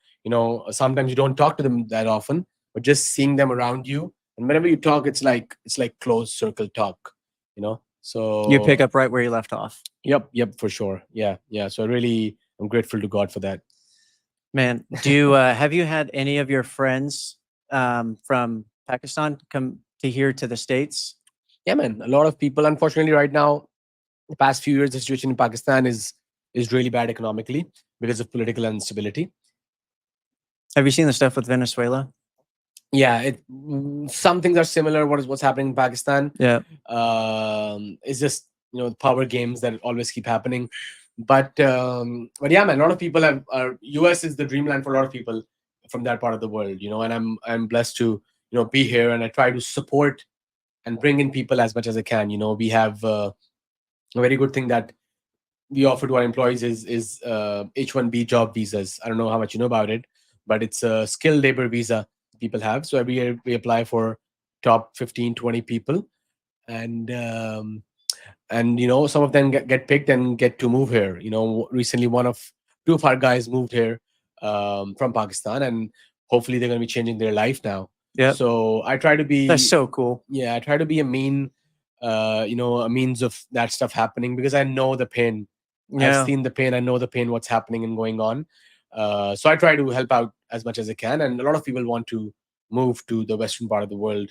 Sometimes you don't talk to them that often, but just seeing them around you, and whenever you talk, it's like closed circle talk. So You pick up right where you left off. Yep, for sure. Yeah. So I'm grateful to God for that. Man, do you have you had any of your friends from Pakistan come to here to the States? Yeah, man. A lot of people, unfortunately, right now, the past few years, the situation in Pakistan is really bad economically because of political instability. Have you seen the stuff with Venezuela? Yeah, some things are similar. What's happening in Pakistan? Yeah. It's just the power games that always keep happening. But yeah, man, a lot of people are US is the dreamland for a lot of people from that part of the world. And I'm blessed to be here, and I try to support and bring in people as much as I can. We have a very good thing that we offer to our employees is H-1B job visas. I don't know how much you know about it, but it's a skilled labor visa people have. So every year we apply for top 15, 20 people, and some of them get picked and get to move here. Recently two of our guys moved here from Pakistan, and hopefully they're going to be changing their life now. Yeah. So I try to be That's so cool. Yeah, I try to be a means of that stuff happening because I know the pain. Yeah. I've seen the pain. I know the pain, what's happening and going on. So I try to help out as much as I can. And a lot of people want to move to the Western part of the world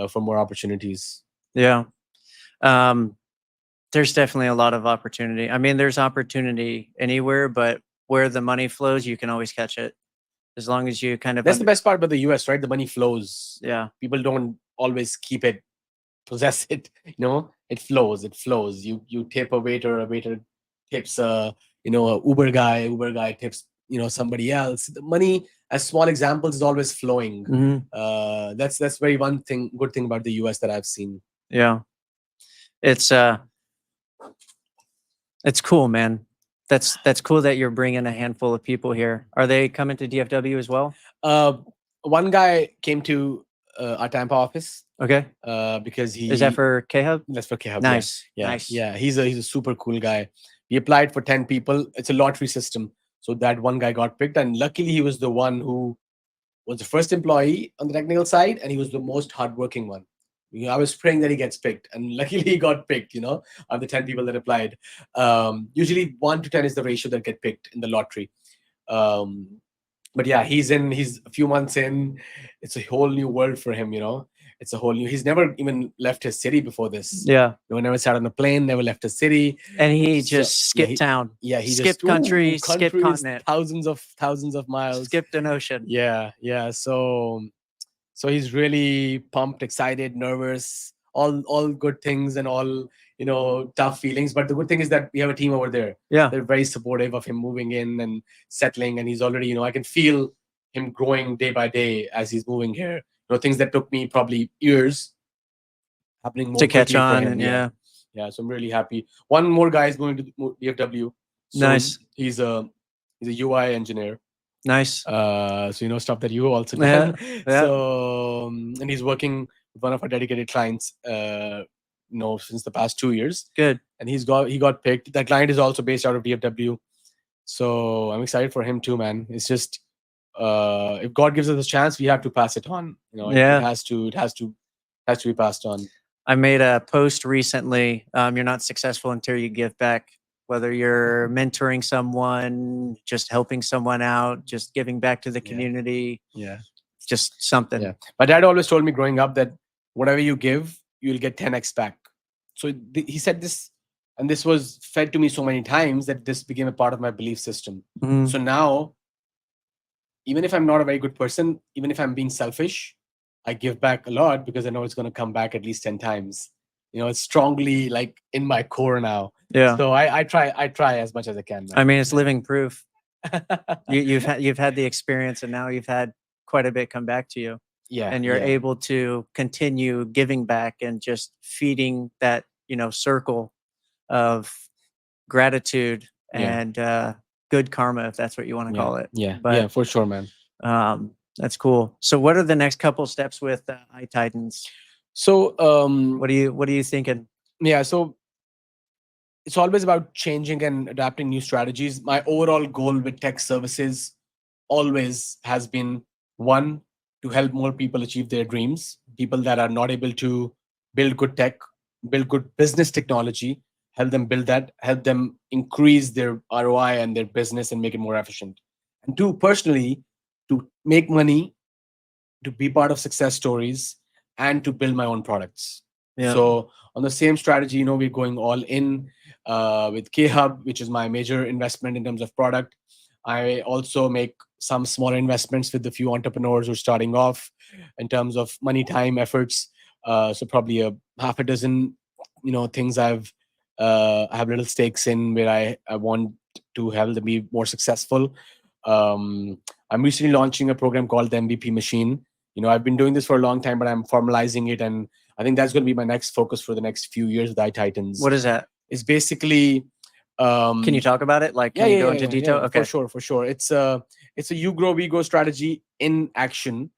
for more opportunities. Yeah. There's definitely a lot of opportunity. I mean, there's opportunity anywhere, but where the money flows, you can always catch it. As long as you kind of That's the best part about the US, right? The money flows. Yeah. People don't always keep it, possess it. It flows. It flows. You tip a waiter tips a Uber guy tips somebody else. The money, as small examples, is always flowing. Mhm. That's very good thing about the US that I've seen. Yeah. It's cool, man. That's cool that you're bringing a handful of people here. Are they coming to DFW as well? One guy came to our Tampa office Okay. because Is that for K-Hub? That's for K-Hub. Nice. Yeah. Nice. Yeah. He's a super cool guy. He applied for 10 people. It's a lottery system. So that one guy got picked, and luckily he was the one who was the first employee on the technical side, and he was the most hardworking one. I was praying that he gets picked, and luckily he got picked. Of the 10 people that applied, usually 1 to 10 is the ratio that get picked in the lottery. But yeah, he's a few months in. It's a whole new world for him. it's a whole new. He's never even left his city before this. Yeah. No, never sat on a plane, never left his city. And he So, just skipped town. yeah, he skipped just country, skipped countries, continent, thousands of miles. skipped an ocean. Yeah, yeah. So he's really pumped, excited, nervous, all good things and all tough feelings. But the good thing is that we have a team over there. Yeah. They're very supportive of him moving in and settling, and he's already I can feel him growing day by day as he's moving here. Things that took me probably years happening more To catch quickly for on, him. and Yeah, yeah. So I'm really happy. One more guy is going to DFW. So Nice. He's a UI engineer. Nice. So stuff that you also Yeah, done. yeah. So and he's working with one of our dedicated clients. Since the past 2 years, Good. and he got picked. That client is also based out of DFW. So I'm excited for him too, man. It's just if God gives us a chance, we have to pass it on. Yeah. It has to be passed on. I made a post recently. You're not successful until you give back. Whether you're mentoring someone, just helping someone out, just giving back to the community. Yeah. Just something. Yeah. My dad always told me growing up that whatever you give, you'll get 10x back. So he said this, and this was fed to me so many times that this became a part of my belief system. Mhm. So now, even if I'm not a very good person, even if I'm being selfish, I give back a lot because I know it's going to come back at least 10 times. It's strongly like in my core now. Yeah. So I try as much as I can. I mean, it's living proof. You've had the experience, and now you've had quite a bit come back to you. Yeah. And you're able to continue giving back and just feeding that, circle of gratitude and good karma, if that's what you want to call it. Yeah. But, yeah, for sure, man. That's cool. So what are the next couple steps with iTitans? So What are you thinking? Yeah, so it's always about changing and adapting new strategies. My overall goal with tech services always has been, one, to help more people achieve their dreams. People that are not able to build good tech, build good business technology, help them build that, help them increase their ROI and their business and make it more efficient. And two, personally, to make money, to be part of success stories, and to build my own products. Yeah. So on the same strategy, we're going all in with K-Hub, which is my major investment in terms of product. I also make some smaller investments with a few entrepreneurs who are starting off in terms of money, time, efforts. So probably a half a dozen, things I have little stakes in where I want to help them be more successful. I'm recently launching a program called the MVP Machine. I've been doing this for a long time, but I'm formalizing it, and I think that's going to be my next focus for the next few years with iTitans. What is that? It's basically. Can you talk about it? Like, can you go into detail? Okay, for sure. It's a you grow, we grow strategy in action.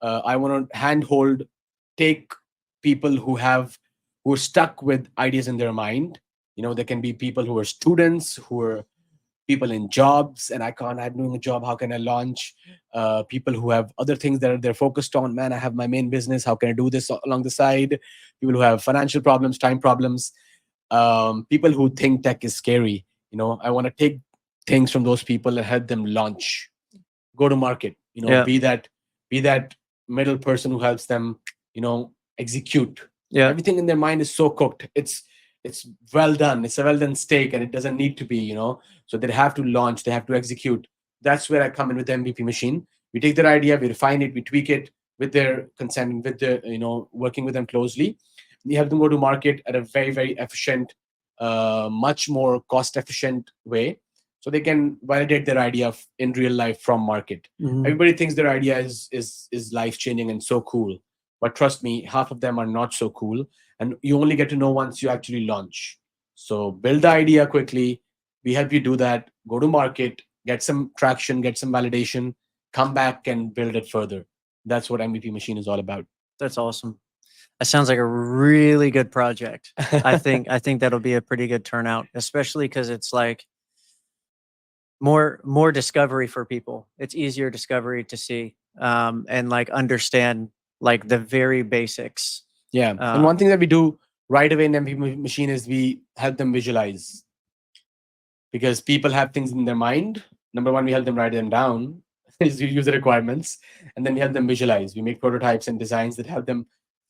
I want to handhold, take people who are stuck with ideas in their mind. There can be people who are students, who are people in jobs, and I'm doing a job. How can I launch? People who have other things that they're focused on. Man, I have my main business. How can I do this along the side? People who have financial problems, time problems. People who think tech is scary. I want to take things from those people and help them launch, go to market. Be that middle person who helps them. Execute. Yeah. Everything in their mind is so cooked. It's well done. It's a well done steak, and it doesn't need to be. So they have to launch. They have to execute. That's where I come in with the MVP Machine. We take their idea, we refine it, we tweak it with their consent, with the working with them closely. We help them go to market at a very, very efficient, much more cost efficient way, so they can validate their idea in real life from market. Mhm. Everybody thinks their idea is life changing and so cool, but trust me, half of them are not so cool, and you only get to know once you actually launch. So build the idea quickly. We help you do that. Go to market, get some traction, get some validation, come back and build it further. That's what MVP Machine is all about. That's awesome. That sounds like a really good project. I think that'll be a pretty good turnout, especially because it's like more discovery for people. It's easier discovery to see and like understand like the very basics. Yeah. And one thing that we do right away in MVP Machine is we help them visualize, because people have things in their mind. Number one, we help them write them down, is user requirements, and then we help them visualize. We make prototypes and designs that help them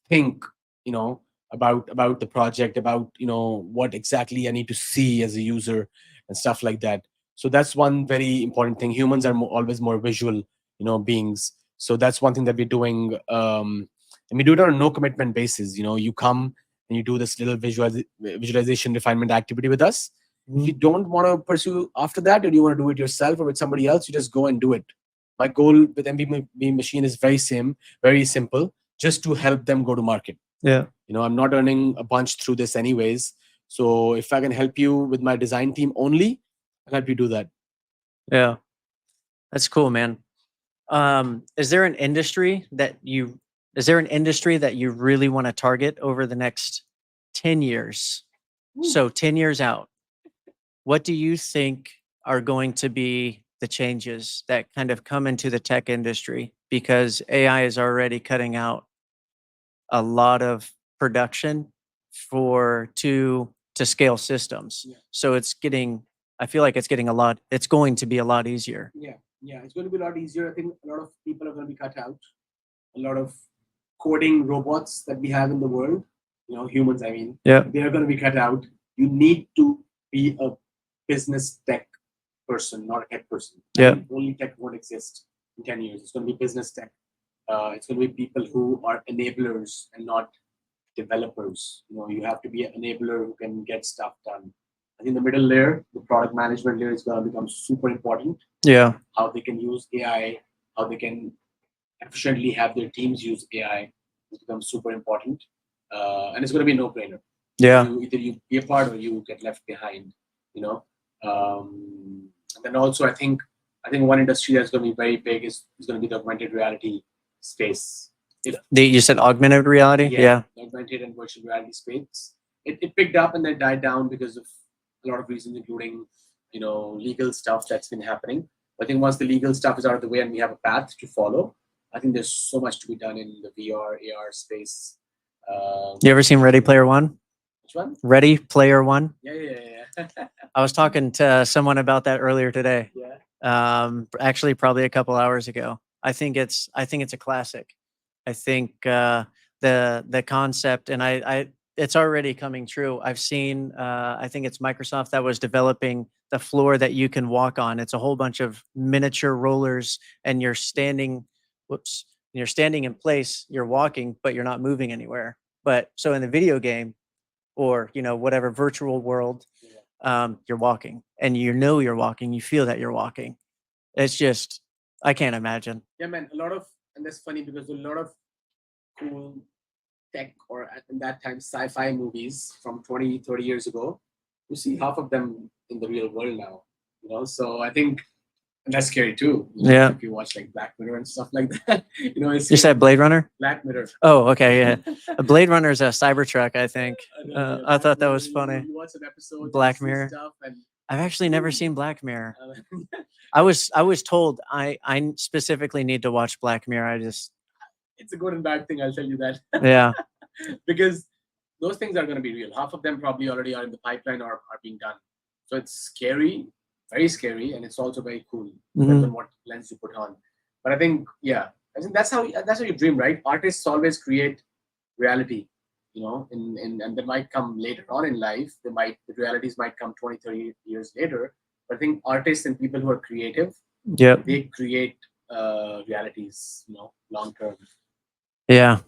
think, you know, about the project, about, you know, what exactly I need to see as a user and stuff like that. So that's one very important thing. Humans are always more visual, you know, beings. So that's one thing that we're doing, and we do it on a no commitment basis. You know, you come and you do this little visualization refinement activity with us. If you don't want to pursue after that, or you want to do it yourself or with somebody else, you just go and do it. My goal with MB Machine is very simple, just to help them go to market. Yeah. You know, I'm not earning a bunch through this anyways. So if I can help you with my design team only, I'll help you do that. Yeah. That's cool, man. Is there an industry that you really want to target over the next 10 years? So 10 years out, what do you think are going to be the changes that kind of come into the tech industry? Because AI is already cutting out a lot of production to scale systems. Yeah. So I feel like it's going to be a lot easier. Yeah, it's going to be a lot easier. I think a lot of people are going to be cut out. A lot of coding robots that we have in the world, you know, humans, I mean, Yeah. they're going to be cut out. You need to be a business tech person, not a tech person. Yeah. Only tech won't exist in 10 years. It's going to be business tech. It's going to be people who are enablers and not developers. You know, you have to be an enabler who can get stuff done. I think the middle layer, the product management layer, is going to become super important. Yeah. How they can use AI, how they can efficiently have their teams use AI, has become super important. And it's going to be a no-brainer. Yeah. Either you be a part or you get left behind. You know, and then also I think one industry that's going to be very big is going to be the augmented reality space. You said augmented reality? Yeah. The augmented and virtual reality space. It picked up and then died down because of a lot of reasons, including, you know, legal stuff that's been happening. But I think once the legal stuff is out of the way and we have a path to follow, I think there's so much to be done in the VR, AR space. You ever seen Ready Player One? Which one? Ready Player One? Yeah. I was talking to someone about that earlier today. Yeah. Actually, probably a couple hours ago. I think it's a classic. I think the concept, and it's already coming true. I've seen. I think it's Microsoft that was developing the floor that you can walk on. It's a whole bunch of miniature rollers, and you're standing. Whoops. You're standing in place. You're walking, but you're not moving anywhere. But so in the video game, or whatever virtual world, you're walking, and you're walking. You feel that you're walking. It's just, I can't imagine. Yeah, man. And that's funny because a lot of cool tech, or in that time sci-fi movies from 20, 30 years ago, you see half of them in the real world now. You know, so I think, and that's scary too. Yeah. If you watch like Black Mirror and stuff like that, you know, You said Blade Runner? Black Mirror. Oh, okay, yeah. A Blade Runner is a Cybertruck, I think. I thought that was funny. You watch an episode, Black Mirror. Stuff and I've actually never seen Black Mirror. I was told I specifically need to watch Black Mirror. It's a good and bad thing, I'll tell you that. Yeah. Because those things are going to be real. Half of them probably already are in the pipeline or are being done. So it's scary, very scary, and it's also very cool. Depends on what lens you put on. But I think that's how you dream, right? Artists always create reality, you know, and they might come later on in life. The realities might come 20, 30 years later. But I think artists and people who are creative, they create realities, you know, long term. Yeah.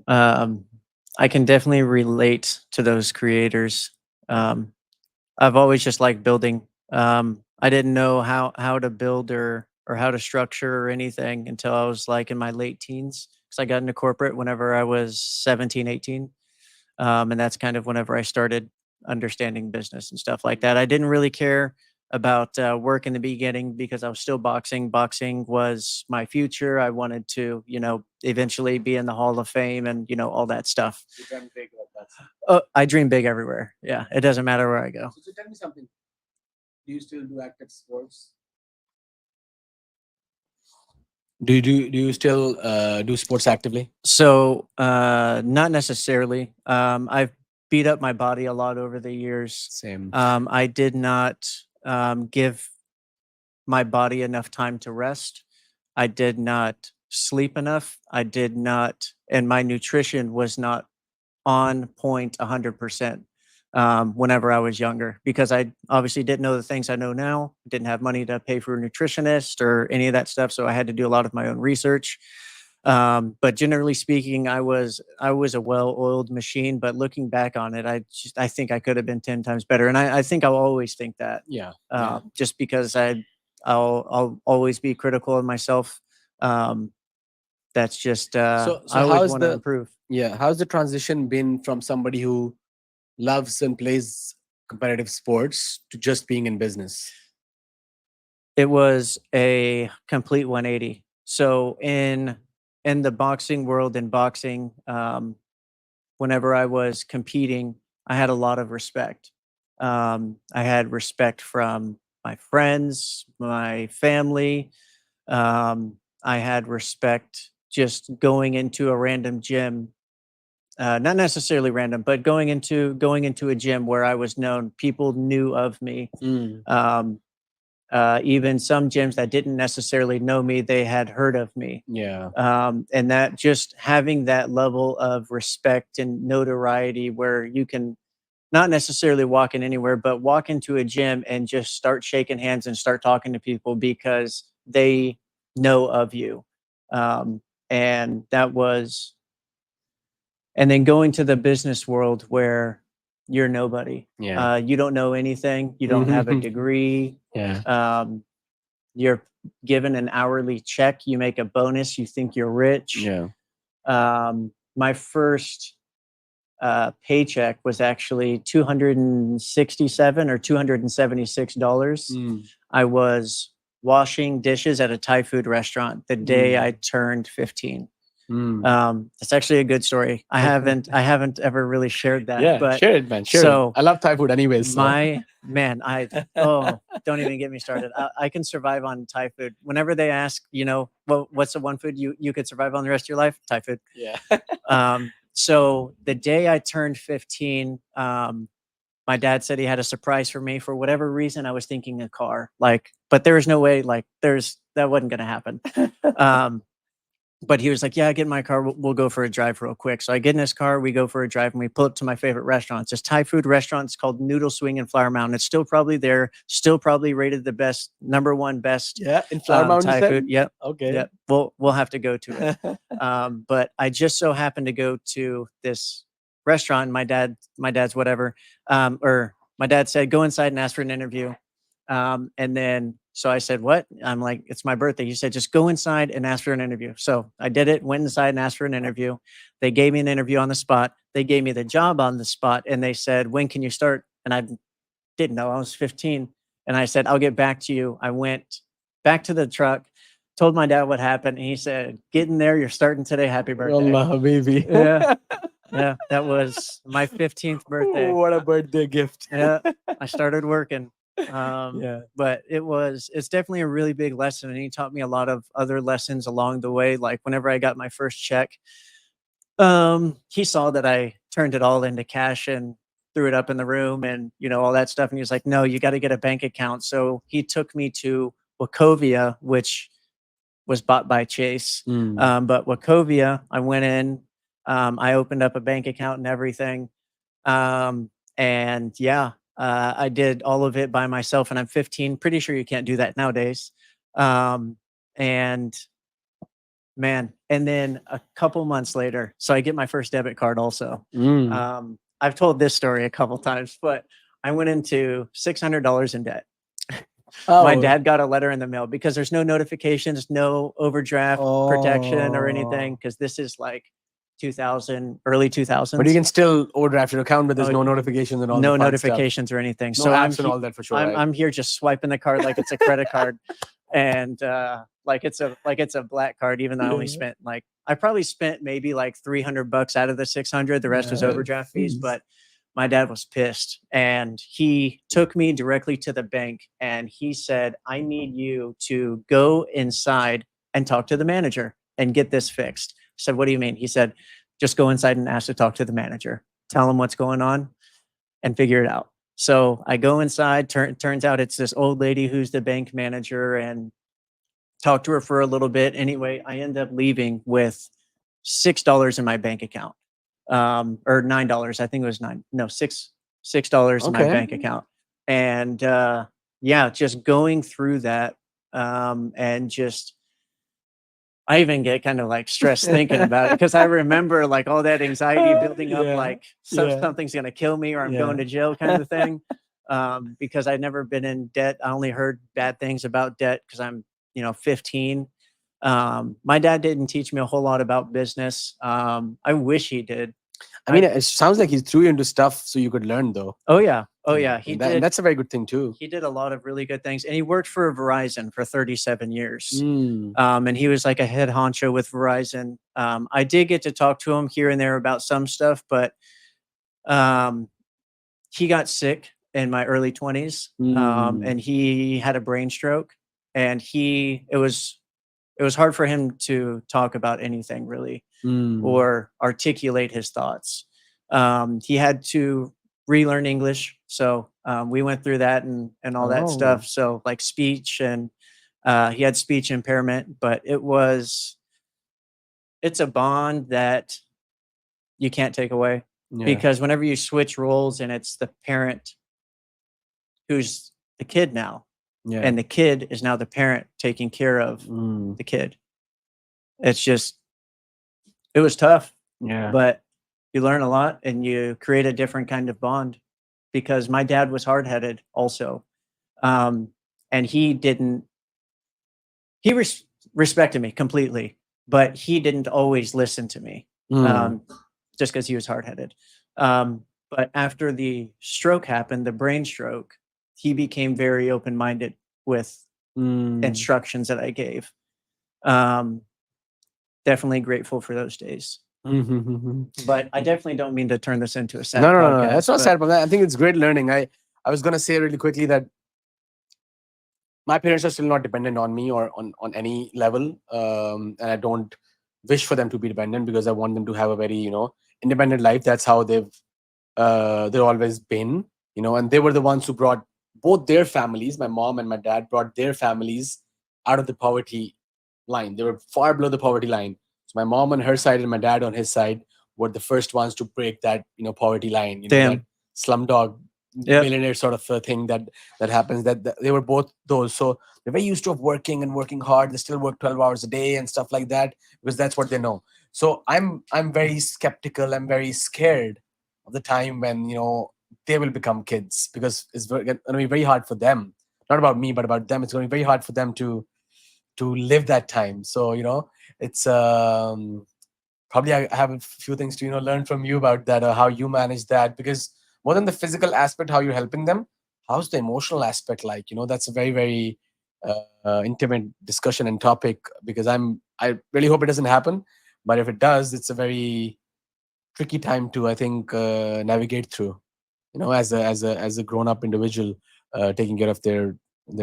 I can definitely relate to those creators. I've always just liked building. I didn't know how to build or how to structure or anything until I was like in my late teens, because I got into corporate whenever I was 17, 18. And that's kind of whenever I started understanding business and stuff like that. I didn't really care about work in the beginning because I was still boxing. Boxing was my future. I wanted to, eventually be in the Hall of Fame and, all that stuff. You dream big like that. Oh, I dream big everywhere. Yeah, it doesn't matter where I go. So tell me something. Do you still do active sports? Do you still do sports actively? So not necessarily. I've beat up my body a lot over the years. Same. I did not give my body enough time to rest. I did not sleep enough. I did not, and my nutrition was not on point 100% whenever I was younger, because I obviously didn't know the things I know now, didn't have money to pay for a nutritionist or any of that stuff. So I had to do a lot of my own research. But generally speaking, I was a well-oiled machine. But looking back on it, I think I could have been 10 times better, and I think I'll always think that. Yeah. Just because I'll always be critical of myself. That's just So I always how's want to the improve. how's the transition been from somebody who loves and plays competitive sports to just being in business? It was a complete 180. So in the boxing world, in boxing, whenever I was competing, I had a lot of respect. I had respect from my friends, my family. I had respect just going into a random gym, not necessarily random, but going into a gym where I was known. People knew of me. Mm. Um, Even some gyms that didn't necessarily know me, they had heard of me. Yeah. And that just having that level of respect and notoriety where you can not necessarily walk in anywhere, but walk into a gym and just start shaking hands and start talking to people because they know of you. Um, and that was, and then going to the business world where you're nobody. Yeah. You don't know anything. You don't have a degree. Yeah. You're given an hourly check. You make a bonus. You think you're rich. Yeah. My first paycheck was actually $267 or $276. Mm. I was washing dishes at a Thai food restaurant the day I Mm. turned 15. Mm. It's actually a good story. I haven't ever really shared that. Yeah, But share it, man. Share so it. I love Thai food anyways. So. my man, don't even get me started. I can survive on Thai food. Whenever they ask, what's the one food you could survive on the rest of your life? Thai food. Yeah. So the day I turned 15, my dad said he had a surprise for me. For whatever reason, I was thinking a car, but there was no way, that wasn't going to happen. But he was like, yeah, get in my car. We'll go for a drive real quick. So I get in his car, we go for a drive, and we pull up to my favorite restaurant. It's this Thai food restaurant. It's called Noodle Swing in Flower Mountain. It's still probably there, still probably rated the best, number one best Yeah, in Flower Mountain Thai food. Yep. Okay. Yep. We'll have to go to it. But I just so happened to go to this restaurant. My dad's whatever, or my dad said, go inside and ask for an interview. And then, so I said, what? I'm like, it's my birthday. He said, just go inside and ask for an interview. So I did it, went inside and asked for an interview. They gave me an interview on the spot. They gave me the job on the spot. And they said, when can you start? And I didn't know. I was 15. And I said, I'll get back to you. I went back to the truck, told my dad what happened. And he said, get in there. You're starting today. Happy birthday. Allah, baby. Yeah. Yeah. That was my 15th birthday. What a birthday gift. Yeah. I started working. Yeah. But it's definitely a really big lesson. And he taught me a lot of other lessons along the way. Like whenever I got my first check, he saw that I turned it all into cash and threw it up in the room and, all that stuff. And he was like, no, you got to get a bank account. So he took me to Wachovia, which was bought by Chase. But Wachovia, I went in, I opened up a bank account and everything. And yeah, I did all of it by myself, and I'm 15. Pretty sure you can't do that nowadays. And man, and then a couple months later, so I get my first debit card also. I've told this story a couple times, but I went into $600 in debt. My dad got a letter in the mail because there's no notifications, no overdraft protection or anything, because this is like 2000, early 2000s. But you can still overdraft your account, but there's no notifications and all no the fun notifications or anything. stuff. So No I'm apps and all that for sure. I'm here just swiping the card like it's a credit card, and like it's a black card. Even though I only spent I probably spent maybe like $300 out of the 600. The rest was overdraft fees. But my dad was pissed, and he took me directly to the bank, and he said, I need you to go inside and talk to the manager and get this fixed. I said, what do you mean? He said, just go inside and ask to talk to the manager. Tell him what's going on and figure it out. So I go inside. Turns out it's this old lady who's the bank manager, and talked to her for a little bit. Anyway, I ended up leaving with $6 in my bank account, or $9. I think it was $6 in my Okay. bank account. And yeah, just going through that, and just I even get kind of like stressed thinking about it, because I remember like all that anxiety building up, Yeah, like yeah, something's gonna kill me or I'm yeah. going to jail kind of thing. Because I'd never been in debt. I only heard bad things about debt because I'm, 15. My dad didn't teach me a whole lot about business. I wish he did. I mean, it sounds like he threw you into stuff so you could learn, though. Oh yeah. Oh yeah. He And did. that's a very good thing too. He did a lot of really good things, and he worked for Verizon for 37 years. Mm. And he was like a head honcho with Verizon. I did get to talk to him here and there about some stuff, but he got sick in my early 20s, and he had a brain stroke, and it was hard for him to talk about anything really, or articulate his thoughts. He had to relearn English, so we went through that and all that stuff. So like speech, and he had speech impairment, but it's a bond that you can't take away, because whenever you switch roles and it's the parent who's the kid now, and the kid is now the parent taking care of the kid, it was tough. But you learn a lot and you create a different kind of bond, because my dad was hard-headed also. And he respected me completely, but he didn't always listen to me, just because he was hard-headed. But after the stroke happened, the brain stroke, he became very open-minded with instructions that I gave. Definitely grateful for those days. But I definitely don't mean to turn this into a sad podcast. No. That's not sad, but I think it's great learning. I was going to say really quickly that my parents are still not dependent on me or on any level. And I don't wish for them to be dependent, because I want them to have a very, independent life. That's how they've always been, and they were the ones who brought both their families, my mom and my dad brought their families out of the poverty line. They were far below the poverty line. So my mom on her side and my dad on his side were the first ones to break that, poverty line, that slumdog millionaire sort of thing that happens, that they were both those. So they're very used to working and working hard. They still work 12 hours a day and stuff like that, because that's what they know. So I'm very skeptical. I'm very scared of the time when, they will become kids, because it's going to be very hard for them. Not about me, but about them. It's going to be very hard for them to live that time. So, it's probably I have a few things to, learn from you about that, or how you manage that, because more than the physical aspect, how you're helping them, how's the emotional aspect like? That's a very, very intimate discussion and topic, because I really hope it doesn't happen. But if it does, it's a very tricky time to, I think, navigate through, as a grown-up individual, taking care of their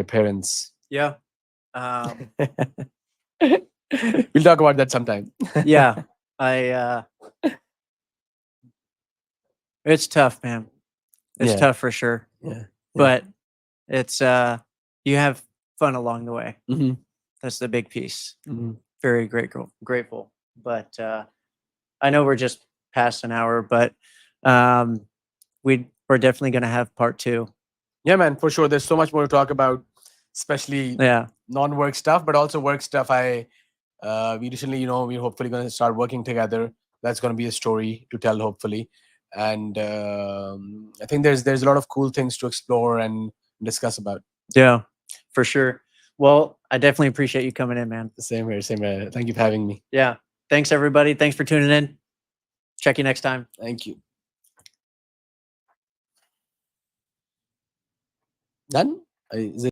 parents. Yeah. We'll talk about that sometime. Yeah. It's tough, man. It's tough for sure. Yeah. But it's you have fun along the way. That's the big piece. Very grateful. But I know we're just past an hour, but we're definitely going to have part 2. Yeah, man, for sure. There's so much more to talk about, especially non-work stuff, but also work stuff. We recently, we're hopefully going to start working together. That's going to be a story to tell, hopefully. And I think there's a lot of cool things to explore and discuss about. Yeah, for sure. Well, I definitely appreciate you coming in, man. Same here. Thank you for having me. Yeah. Thanks, everybody. Thanks for tuning in. Check you next time. Thank you. Done? Is it